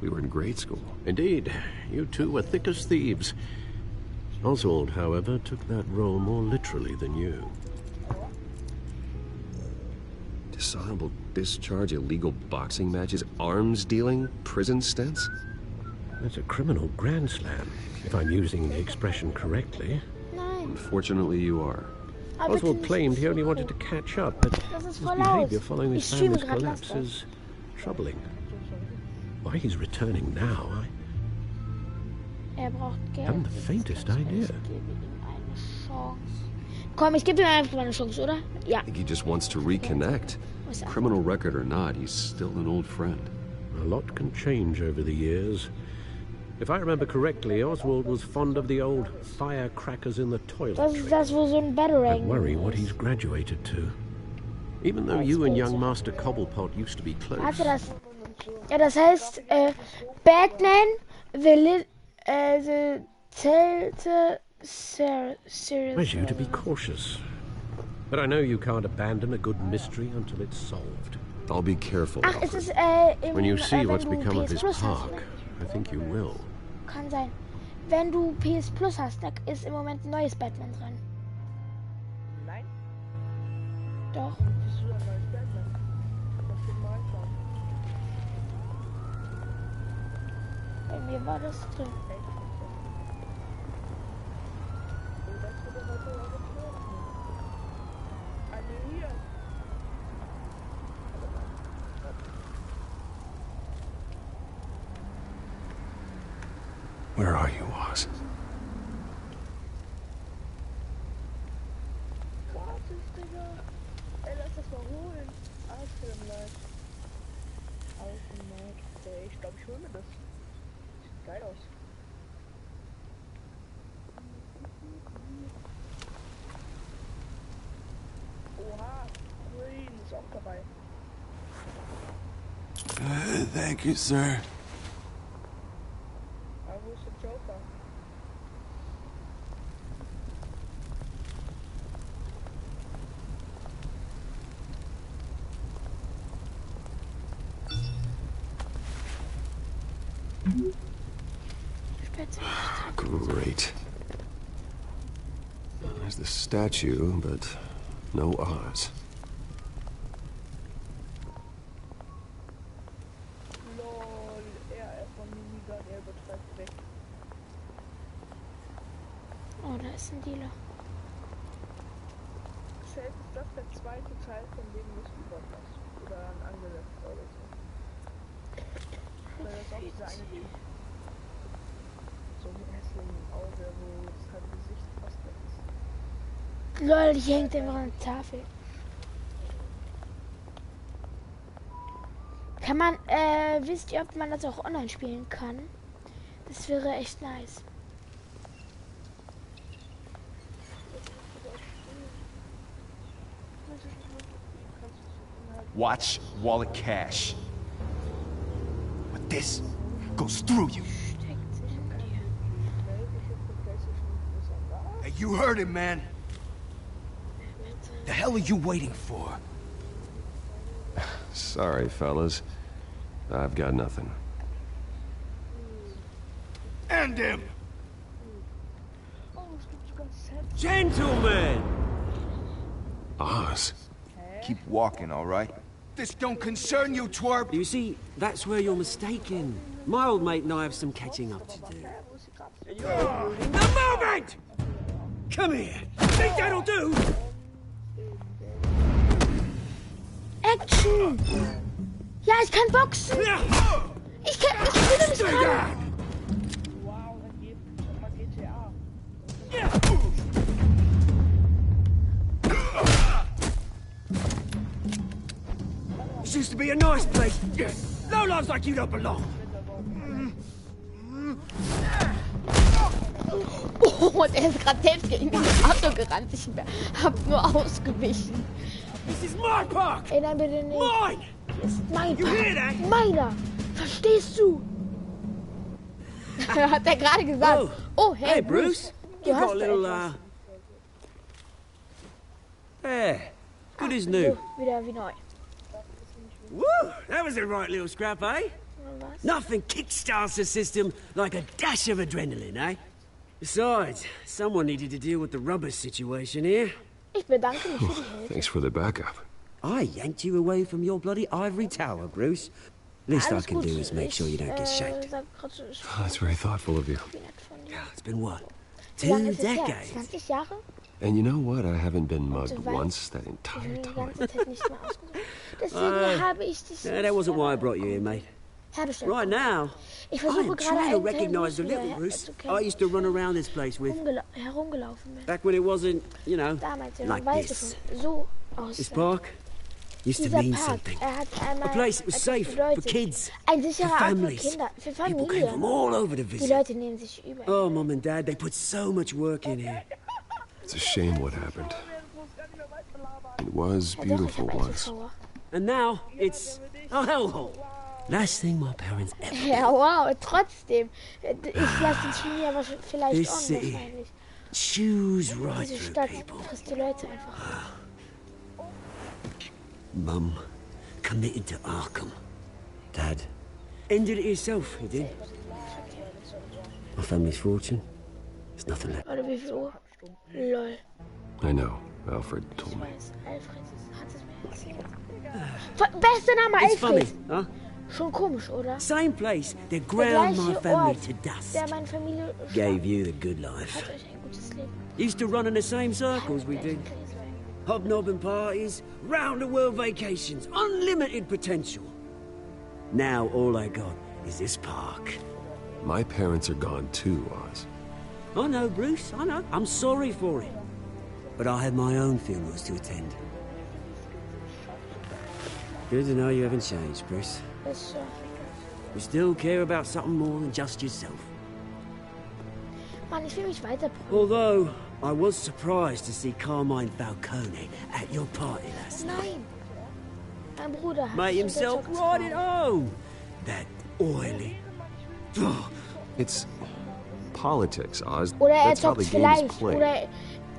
Speaker 6: we were in grade school.
Speaker 5: Indeed. You two were thick as thieves. Oswald, however, took that role more literally than you.
Speaker 6: Dishonorable discharge, illegal boxing matches, arms dealing, prison stints?
Speaker 5: That's a criminal grand slam, if I'm using the expression correctly.
Speaker 6: Unfortunately, you are.
Speaker 5: Oswald claimed he only wanted to catch up, but his behavior following his family's collapse is troubling. Why he's returning now, I haven't the faintest idea.
Speaker 1: Komm, ich gebe ihm einfach mal eine Chance, oder? Ja.
Speaker 6: I think he just wants to reconnect. Criminal record or not, he's still an old friend.
Speaker 5: A lot can change over the years. If I remember correctly, Oswald was fond of the old firecrackers in the toilet.
Speaker 1: Das wohl so ein Batarang.
Speaker 5: I worry what he's graduated to. Even though you and young Master Cobblepot used to be close.
Speaker 1: Hatte das? Ja, das heißt, Batman, the Telltale series.
Speaker 5: Wish you to be cautious. But I know you can't abandon a good mystery until it's solved.
Speaker 6: I'll be careful.
Speaker 1: Ach, es ist,
Speaker 5: when you see what's become of his
Speaker 1: PS
Speaker 5: park, I think you will.
Speaker 1: Kann sein. Wenn du PS Plus hast, da ist im Moment ein neues Batman dran. Nein. Doch. Bei mir war das drin.
Speaker 6: Where are you, Oz?
Speaker 15: Ich glaube, ich hole mir das. Sieht geil aus. Oha, Green ist auch dabei.
Speaker 6: Thank you, sir.
Speaker 15: Aber wo ist der Joker?
Speaker 6: Great. There's the statue, but no Oz.
Speaker 15: Lol, er von Minigun, er übertreibt weg.
Speaker 1: Oh, da ist ein Dealer.
Speaker 15: Selbst ist das der zweite Teil von dem Mystery-Podcast. Oder ein angesetzt oder so. Weil das auch dieser eine Typ. So ein hässlichen Auge, wo das halbe Gesicht fast weg ist.
Speaker 1: Lol, hier hängt immer eine Tafel. Kann man, wisst ihr, ob man das auch online spielen kann? Das wäre echt nice.
Speaker 4: Watch wallet cash. But this goes through you. Hey, you heard him, man. The hell are you waiting for?
Speaker 6: Sorry, fellas. I've got nothing.
Speaker 4: End him!
Speaker 16: Gentlemen!
Speaker 6: Oz.
Speaker 4: Keep walking, all right? This don't concern you, twerp!
Speaker 16: You see, that's where you're mistaken. My old mate and I have some catching up to do. The moment! Come here! Think that'll do?
Speaker 1: Action! Ja, ich kann boxen! Ich spiele nicht gerade!
Speaker 15: Wow, dann geht mal GTA.
Speaker 16: This used to be a nice place. No lives like you don't belong.
Speaker 1: Oh, und er ist gerade selbst gegen das Auto gerannt. Ich hab nur ausgewichen.
Speaker 16: This is my park!
Speaker 1: Ey, nein, bitte nicht.
Speaker 16: Mine!
Speaker 1: Das ist mein
Speaker 16: You hear that?
Speaker 1: Park. Meiner! Verstehst du? Hat er gerade gesagt. Oh, hey,
Speaker 16: Bruce.
Speaker 1: Du
Speaker 16: You've
Speaker 1: hast
Speaker 16: got a little,
Speaker 1: etwas.
Speaker 16: Yeah, good as new.
Speaker 1: So, wieder wie neu.
Speaker 16: Woo! That was a right little scrap, eh? Nothing kickstarts the system like a dash of adrenaline, eh? Besides, someone needed to deal with the rubber situation here.
Speaker 1: Ich bedanke mich für die Hilfe.
Speaker 6: Thanks for the backup.
Speaker 16: I yanked you away from your bloody ivory tower, Bruce. Least I can do is make sure you don't get shanked.
Speaker 6: That's very thoughtful of you.
Speaker 16: Yeah, it's been what?
Speaker 1: Wie lange
Speaker 16: 2
Speaker 1: ist es her?
Speaker 16: decades?
Speaker 1: 20 Jahre?
Speaker 6: And you know what? I haven't been mugged once that entire
Speaker 1: Die
Speaker 6: time.
Speaker 1: ganze Zeit nicht mehr ausgesucht. Deswegen habe ich dich
Speaker 16: Yeah, that wasn't why I brought you here, mate.
Speaker 1: herbestellt.
Speaker 16: Right now,
Speaker 1: Ich
Speaker 16: I
Speaker 1: versuche
Speaker 16: am
Speaker 1: gerade
Speaker 16: trying to
Speaker 1: einen
Speaker 16: recognize the
Speaker 1: Termin
Speaker 16: little Bruce
Speaker 1: zu
Speaker 16: I used to run
Speaker 1: kennen,
Speaker 16: around this place with.
Speaker 1: herumgelaufen bin.
Speaker 16: Back when it wasn't, you know,
Speaker 1: Damals, ja,
Speaker 16: like
Speaker 1: weißt
Speaker 16: this.
Speaker 1: du schon, so
Speaker 16: This
Speaker 1: aussah.
Speaker 16: park used to
Speaker 1: Dieser
Speaker 16: mean
Speaker 1: Park,
Speaker 16: something.
Speaker 1: er hat einmal
Speaker 16: A place that was
Speaker 1: etwas
Speaker 16: safe for
Speaker 1: bedeutet.
Speaker 16: kids,
Speaker 1: Ein
Speaker 16: for
Speaker 1: sicherer Ort für
Speaker 16: families.
Speaker 1: Kinder, für
Speaker 16: People came from
Speaker 1: Familien.
Speaker 16: all over to
Speaker 1: Die
Speaker 16: visit.
Speaker 1: Leute nehmen sich über.
Speaker 16: Oh, Mum and Dad, they put so much work in here.
Speaker 6: It's a shame what happened. It was beautiful once.
Speaker 16: And now it's a hellhole. Last thing my parents ever did.
Speaker 1: Ja, wow, trotzdem. Ich lasse den Chemie aber vielleicht
Speaker 16: This
Speaker 1: on,
Speaker 16: city
Speaker 1: wahrscheinlich.
Speaker 16: chews right
Speaker 1: Diese
Speaker 16: through
Speaker 1: Stadt
Speaker 16: people.
Speaker 1: frisst die Leute einfach.
Speaker 16: Mum committed to Arkham. Dad ended it himself, he did. My family's fortune, there's nothing left.
Speaker 1: Oder wie viel Uhr? Lol.
Speaker 6: I know. Alfred told me.
Speaker 1: Alfred hat es mir erzählt. Bester Name,
Speaker 16: It's funny,
Speaker 1: Alfred.
Speaker 16: huh?
Speaker 1: Schon komisch, oder?
Speaker 16: Same place that
Speaker 1: Der
Speaker 16: ground my
Speaker 1: gleiche
Speaker 16: family
Speaker 1: Ort,
Speaker 16: to dust.
Speaker 1: der meine Familie
Speaker 16: Gave you the good life.
Speaker 1: hat euch ein gutes Leben gebracht.
Speaker 16: Used to run in the same circles we did. Hobnobbing parties, round-the-world vacations, unlimited potential. Now all I got is this park.
Speaker 6: My parents are gone too, Oz.
Speaker 16: I know, Bruce, I know. I'm sorry for it. But I have my own funerals to attend. Good to know you haven't changed, Bruce. You still care about something more than just yourself.
Speaker 1: Mann, ich will mich weiter.
Speaker 16: Although, I was surprised to see Carmine Falcone at your party last night.
Speaker 1: Nein. Mein Bruder hat
Speaker 16: made himself right at home. That oily.
Speaker 6: It's politics, Oz.
Speaker 1: Oder
Speaker 6: That's how the game is played.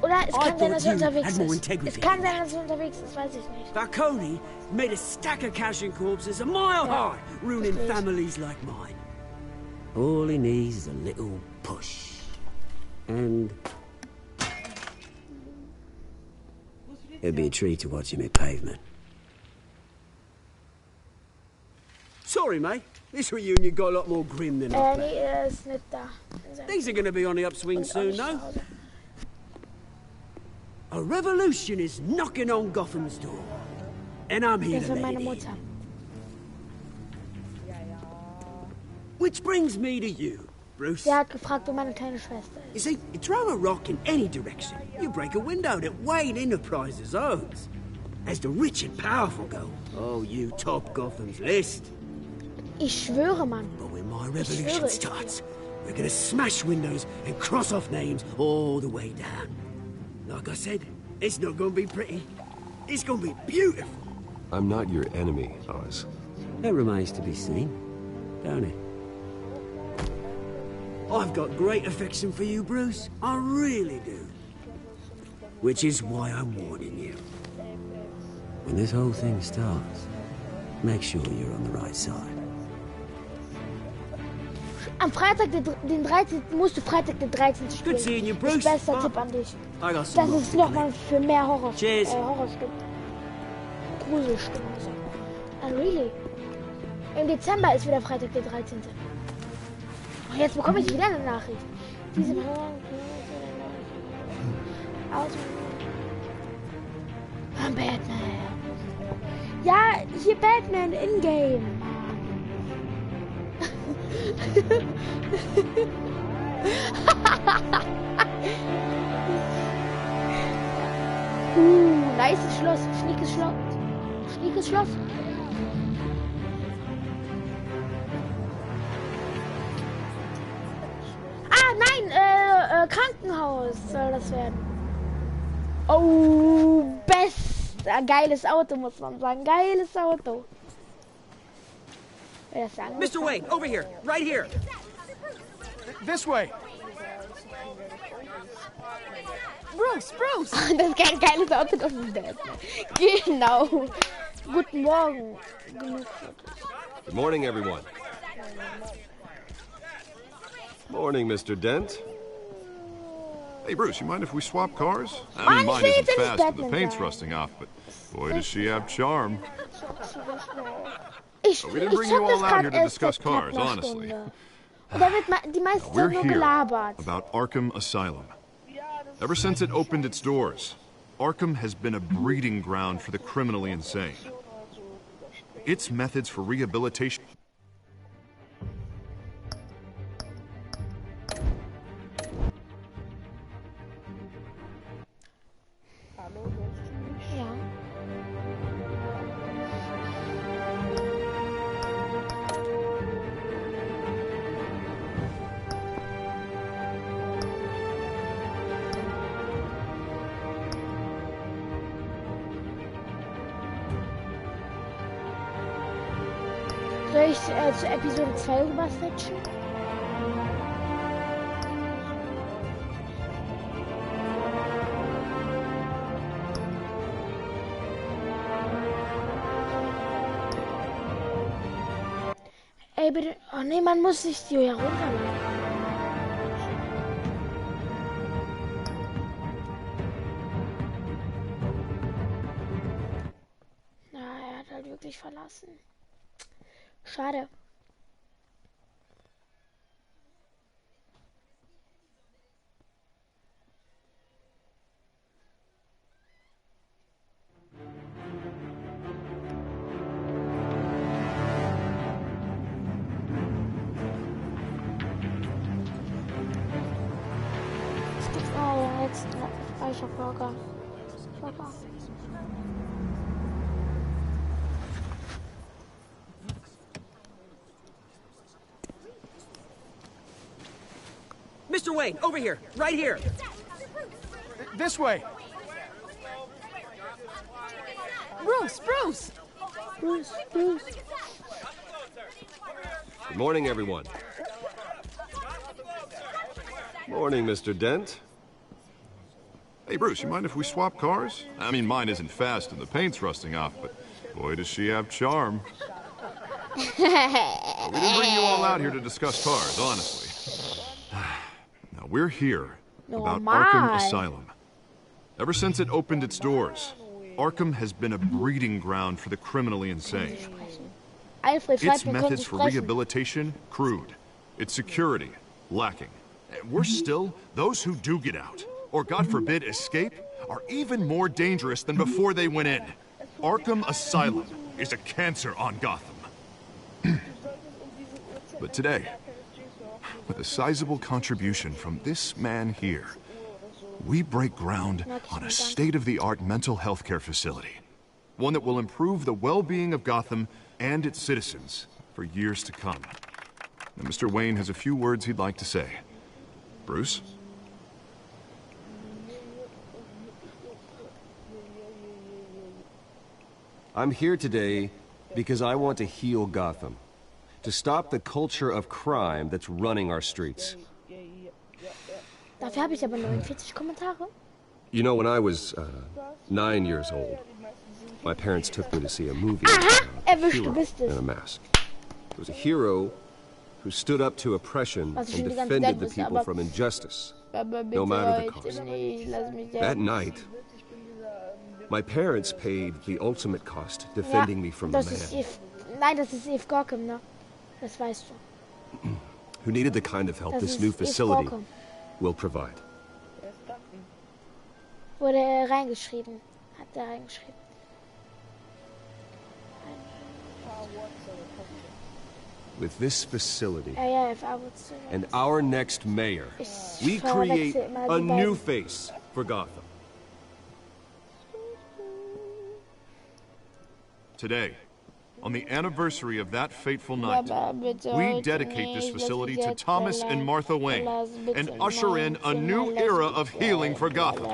Speaker 1: Oder es kann sein, dass er unterwegs ist. Es kann sein, dass er unterwegs ist, weiß ich nicht.
Speaker 16: Falcone made a stack of cashing corpses a mile high, ruining families like mine. All he needs is a little push. And it'd be a treat to watch him at pavement. Sorry, mate. This reunion got a lot more grim than I
Speaker 1: Nee, er ist nicht da.
Speaker 16: Things are gonna be on the upswing soon, though. A revolution is knocking on Gotham's door. And I'm here to let it in. Which brings me to you, Bruce.
Speaker 1: Er hat gefragt, wo meine kleine Schwester ist.
Speaker 16: You see, you throw a rock in any direction, you break a window that Wayne Enterprises owns. As the rich and powerful go, oh, you top Gotham's list.
Speaker 1: Ich schwöre, Mann.
Speaker 16: But when my revolution starts, we're gonna smash windows and cross off names all the way down. Like I said, it's not gonna be pretty. It's gonna be beautiful.
Speaker 6: I'm not your enemy, Oz.
Speaker 16: That remains to be seen, don't it? I've got great affection for you, Bruce. I really do. Which is why I'm warning you. When this whole thing starts, make sure you're on the right side.
Speaker 1: Am Freitag, den 13. musst du Freitag, den 13. spielen.
Speaker 16: Good seeing you, Bruce.
Speaker 1: Bester Tipp an dich. Das
Speaker 16: Das
Speaker 1: ist nochmal für mehr
Speaker 16: Cheers.
Speaker 1: Horrorstimmen. Gruselstimmen. Really? Im Dezember ist wieder Freitag, der 13. Oh, jetzt bekomme ich wieder eine Nachricht. Diese Batman. Ja, hier Batman in-game. Nice Schloss. Schniekes Schloss. Schniekes Schloss. Ah, nein, Krankenhaus soll das werden. Oh, geiles Auto, muss man sagen. Geiles Auto.
Speaker 16: Mr. Wayne, over here. Right here.
Speaker 4: This way.
Speaker 1: Bruce. Das ist kein geiles Auto, das ist das. Genau. Guten Morgen.
Speaker 6: Good morning, everyone. Morning, Mr. Dent.
Speaker 8: Hey, Bruce, you mind if we swap cars? I
Speaker 1: Man,
Speaker 8: mean, mine
Speaker 1: ich will
Speaker 8: isn't
Speaker 1: jetzt
Speaker 8: fast,
Speaker 1: nicht
Speaker 8: and the
Speaker 1: Batman
Speaker 8: paint's
Speaker 1: sein.
Speaker 8: rusting off, but boy, does she have charm.
Speaker 1: Ich
Speaker 8: We didn't bring you
Speaker 1: zock das
Speaker 8: all out
Speaker 1: grad
Speaker 8: here to
Speaker 1: erst
Speaker 8: discuss
Speaker 1: seit knapp
Speaker 8: cars,
Speaker 1: einer
Speaker 8: honestly.
Speaker 1: Stunde. Und da wird die meiste
Speaker 8: We're
Speaker 1: Zeit nur
Speaker 8: here
Speaker 1: gelabert.
Speaker 8: about Arkham Asylum. Ever since it opened its doors, Arkham has been a breeding ground for the criminally insane. Its methods for rehabilitation...
Speaker 1: Ja. Soll ich zu Episode 2 rüberfetchen? Ey, bitte. Oh nee, man muss sich die herunterladen. Na, er hat halt wirklich verlassen. Schade. ich hab Burger.
Speaker 16: Mr. Wayne, over here, right here.
Speaker 4: This way.
Speaker 7: Bruce.
Speaker 6: Good morning, everyone. Morning, Mr. Dent.
Speaker 8: Hey, Bruce, you mind if we swap cars? I mean, mine isn't fast and the paint's rusting off, but boy, does she have charm. We didn't bring you all out here to discuss cars, honestly. Now, we're here about Arkham Asylum. Ever since it opened its doors, Arkham has been a breeding ground for the criminally insane. Its methods for rehabilitation, crude. Its security, lacking. Worse still, those who do get out, or God forbid escape, are even more dangerous than before they went in. Arkham Asylum is a cancer on Gotham. But today, with a sizable contribution from this man here, we break ground on a state-of-the-art mental health care facility. One that will improve the well-being of Gotham and its citizens for years to come. And Mr. Wayne has a few words he'd like to say. Bruce?
Speaker 6: I'm here today because I want to heal Gotham. To stop the culture of crime that's running our streets.
Speaker 1: Dafür habe ich aber 49 Kommentare.
Speaker 6: You know, when I was 9 years old, my parents took me to see a movie
Speaker 1: Erwischt, du bist es.
Speaker 6: in a mask. It was a hero who stood up to oppression and defended the people from injustice, no matter the cost. That night, my parents paid the ultimate cost defending me from the man.
Speaker 1: Nein, das ist Eve Gorkum, ne? Das weißt du.
Speaker 6: Who needed the kind of help this new facility will provide.
Speaker 1: Wurde reingeschrieben. Hat er reingeschrieben.
Speaker 6: With this facility and our next mayor, we create a new face for Gotham.
Speaker 8: Today, on the anniversary of that fateful night, we dedicate this facility to Thomas and Martha Wayne and usher in a new era of healing for Gotham.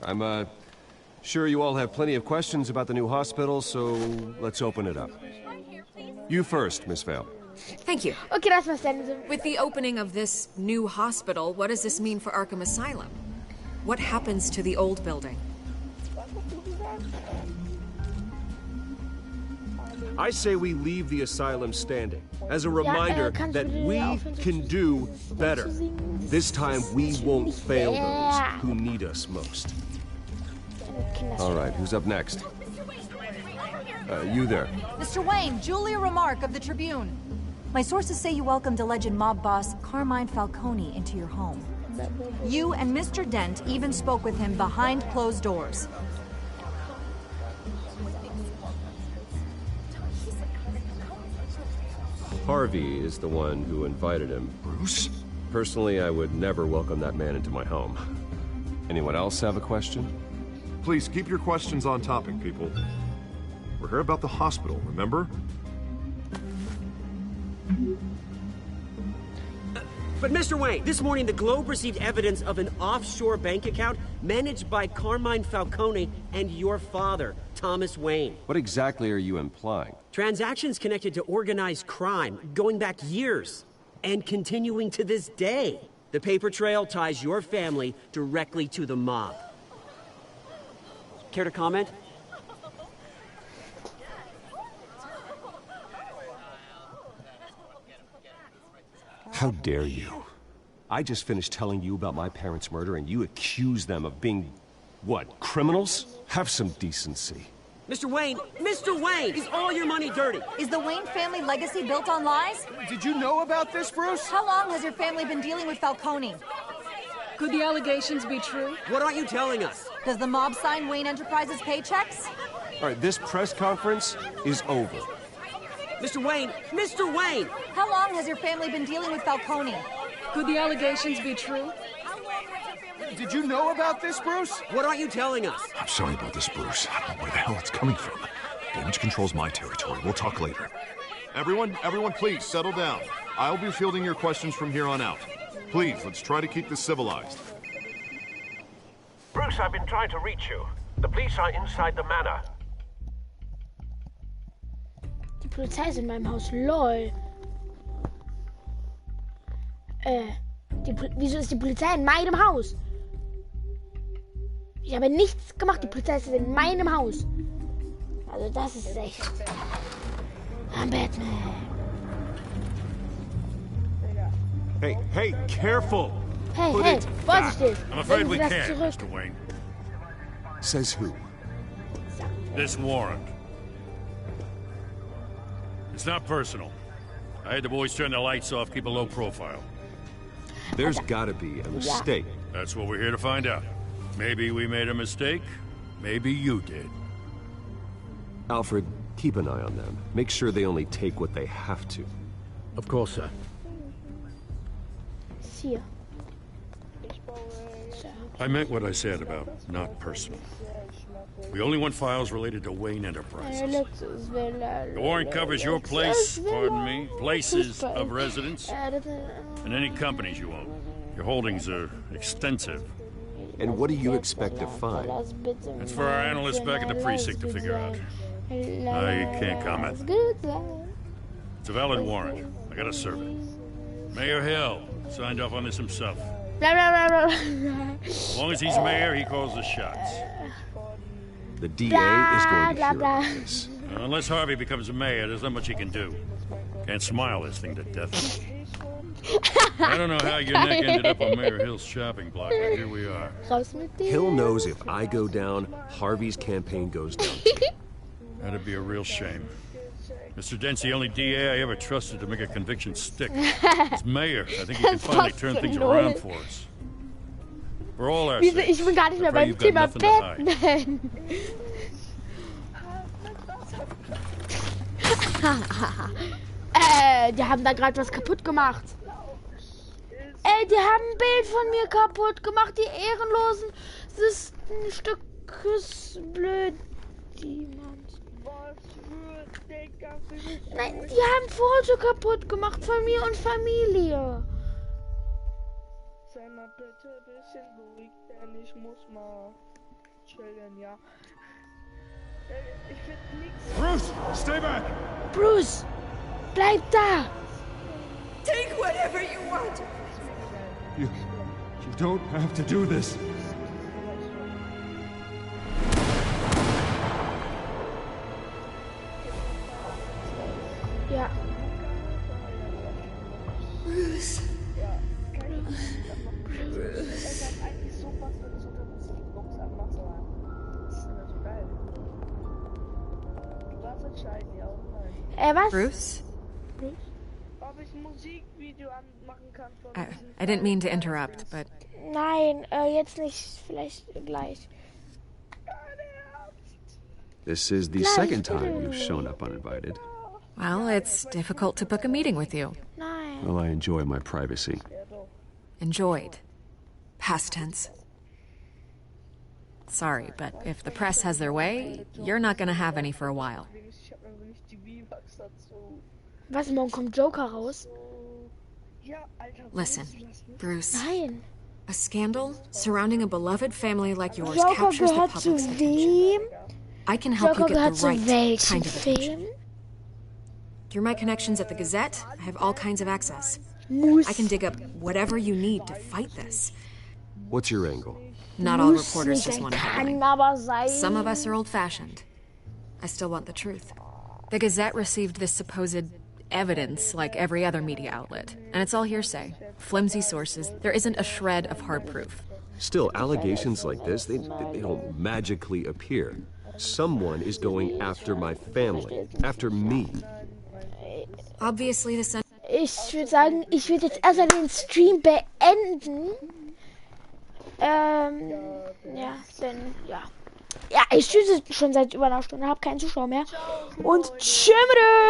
Speaker 6: I'm sure you all have plenty of questions about the new hospital, so let's open it up. You first, Miss Vale.
Speaker 7: Thank you.
Speaker 1: Okay, das war's dann.
Speaker 7: With the opening of this new hospital, what does this mean for Arkham Asylum? What happens to the old building?
Speaker 6: I say we leave the asylum standing as a reminder that we can do better. This time we won't fail those who need us most. All right, who's up next? You there.
Speaker 17: Mr. Wayne, Julia Remark of the Tribune. My sources say you welcomed alleged mob boss Carmine Falcone into your home. You and Mr. Dent even spoke with him behind closed doors.
Speaker 6: Harvey is the one who invited him.
Speaker 8: Bruce?
Speaker 6: Personally, I would never welcome that man into my home. Anyone else have a question?
Speaker 8: Please, keep your questions on topic, people. We're here about the hospital, remember?
Speaker 16: But Mr. Wayne, this morning the Globe received evidence of an offshore bank account managed by Carmine Falcone and your father, Thomas Wayne.
Speaker 6: What exactly are you implying?
Speaker 16: Transactions connected to organized crime going back years and continuing to this day. The paper trail ties your family directly to the mob. Care to comment?
Speaker 6: How dare you? I just finished telling you about my parents' murder and you accuse them of being, what, criminals? Have some decency.
Speaker 16: Mr. Wayne, is all your money dirty?
Speaker 17: Is the Wayne family legacy built on lies?
Speaker 4: Did you know about this, Bruce?
Speaker 17: How long has your family been dealing with Falcone?
Speaker 7: Could the allegations be true?
Speaker 16: What aren't you telling us?
Speaker 17: Does the mob sign Wayne Enterprises paychecks?
Speaker 6: All right, this press conference is over.
Speaker 16: Mr. Wayne! Mr. Wayne!
Speaker 17: How long has your family been dealing with Falcone?
Speaker 18: Could the allegations be true?
Speaker 4: Did you know about this, Bruce?
Speaker 16: What aren't you telling us?
Speaker 8: I'm sorry about this, Bruce. I don't know where the hell it's coming from. Damage control's my territory. We'll talk later. Everyone, please, settle down. I'll be fielding your questions from here on out. Please, let's try to keep this civilized.
Speaker 2: Bruce, I've been trying to reach you. The police are inside the manor.
Speaker 1: Die Polizei ist in meinem Haus. LOL. Wieso ist die Polizei in meinem Haus? Ich habe nichts gemacht. Die Polizei ist in meinem Haus. Also das ist echt... I'm Batman.
Speaker 8: Hey, careful!
Speaker 1: Hey, vorsichtig!
Speaker 3: I'm afraid we can't, Mr. Wayne.
Speaker 8: Says who?
Speaker 3: This warrant. It's not personal. I had the boys turn the lights off, keep a low profile.
Speaker 6: There's gotta be a mistake.
Speaker 3: That's what we're here to find out. Maybe we made a mistake. Maybe you did.
Speaker 6: Alfred, keep an eye on them. Make sure they only take what they have to.
Speaker 5: Of course, sir.
Speaker 1: Hier.
Speaker 3: I meant what I said about not personal. We only want files related to Wayne Enterprises. The warrant covers your places of residence, and any companies you own. Your holdings are extensive.
Speaker 6: And what do you expect to find?
Speaker 3: It's for our analysts back at the precinct to figure out. I can't comment. It's a valid warrant. I gotta serve it. Mayor Hill signed off on this himself. As long as he's mayor, he calls the shots.
Speaker 6: The DA is going to hear about this.
Speaker 3: Unless Harvey becomes mayor, there's not much he can do. Can't smile this thing to death. I don't know how your neck ended up on Mayor Hill's shopping block, but here we are.
Speaker 6: Hill knows if I go down, Harvey's campaign goes down.
Speaker 3: That'd be a real shame. Mr. Dent's the only DA I ever trusted to make a conviction stick. As mayor, I think he can finally turn things around for us. For all our sakes.
Speaker 1: Ich bin gar nicht mehr beim Thema Batman. Die haben da gerade was kaputt gemacht. Die haben ein Bild von mir kaputt gemacht, die Ehrenlosen. Das ist ein Stück blöd. Nein, die haben ein Foto kaputt gemacht von mir und Familie.
Speaker 15: Sei mal bitte ein bisschen ruhig, denn ich muss mal chillen, ja. Ich will nichts.
Speaker 4: Bruce, stay back!
Speaker 1: Bruce, bleib da!
Speaker 11: Take whatever you want.
Speaker 4: You don't have to do this.
Speaker 1: Ja.
Speaker 11: Bruce.
Speaker 1: Was?
Speaker 7: Bruce? I didn't mean to interrupt, but...
Speaker 1: Nein, jetzt nicht. Vielleicht gleich.
Speaker 6: This is the second time you've shown up uninvited.
Speaker 7: Well, it's difficult to book a meeting with you.
Speaker 1: Nein.
Speaker 6: Well, I enjoy my privacy.
Speaker 7: Enjoyed. Past tense. Sorry, but if the press has their way, you're not gonna have any for a while.
Speaker 1: Was, morgen kommt Joker raus?
Speaker 7: Listen, Bruce.
Speaker 1: Nein.
Speaker 7: A scandal surrounding a beloved family like yours
Speaker 1: Joker
Speaker 7: captures the
Speaker 1: gehört
Speaker 7: public's
Speaker 1: zu
Speaker 7: attention.
Speaker 1: wem?
Speaker 7: I can help
Speaker 1: Joker
Speaker 7: you get
Speaker 1: gehört
Speaker 7: the right
Speaker 1: zu welchem
Speaker 7: kind of attention.
Speaker 1: Film?
Speaker 7: Through my connections at the Gazette, I have all kinds of access.
Speaker 1: Muss.
Speaker 7: I can dig up whatever you need to fight this.
Speaker 6: What's your angle?
Speaker 7: Not all
Speaker 1: Muss
Speaker 7: reporters
Speaker 1: nicht,
Speaker 7: just want a
Speaker 1: kann
Speaker 7: headline.
Speaker 1: aber sein.
Speaker 7: Some of us are old-fashioned. I still want the truth. The Gazette received this supposed evidence like every other media outlet, and it's all hearsay. Flimsy sources. There isn't a shred of hard proof.
Speaker 6: Still, allegations like this, they don't magically appear. Someone is going after my family, after me.
Speaker 7: Obviously, the
Speaker 1: Ich würde sagen, ich würde jetzt erstmal den Stream beenden. Ja, denn, ja. Ja, ich tschüsse schon seit über einer Stunde, habe keinen Zuschauer mehr. Und tschüss!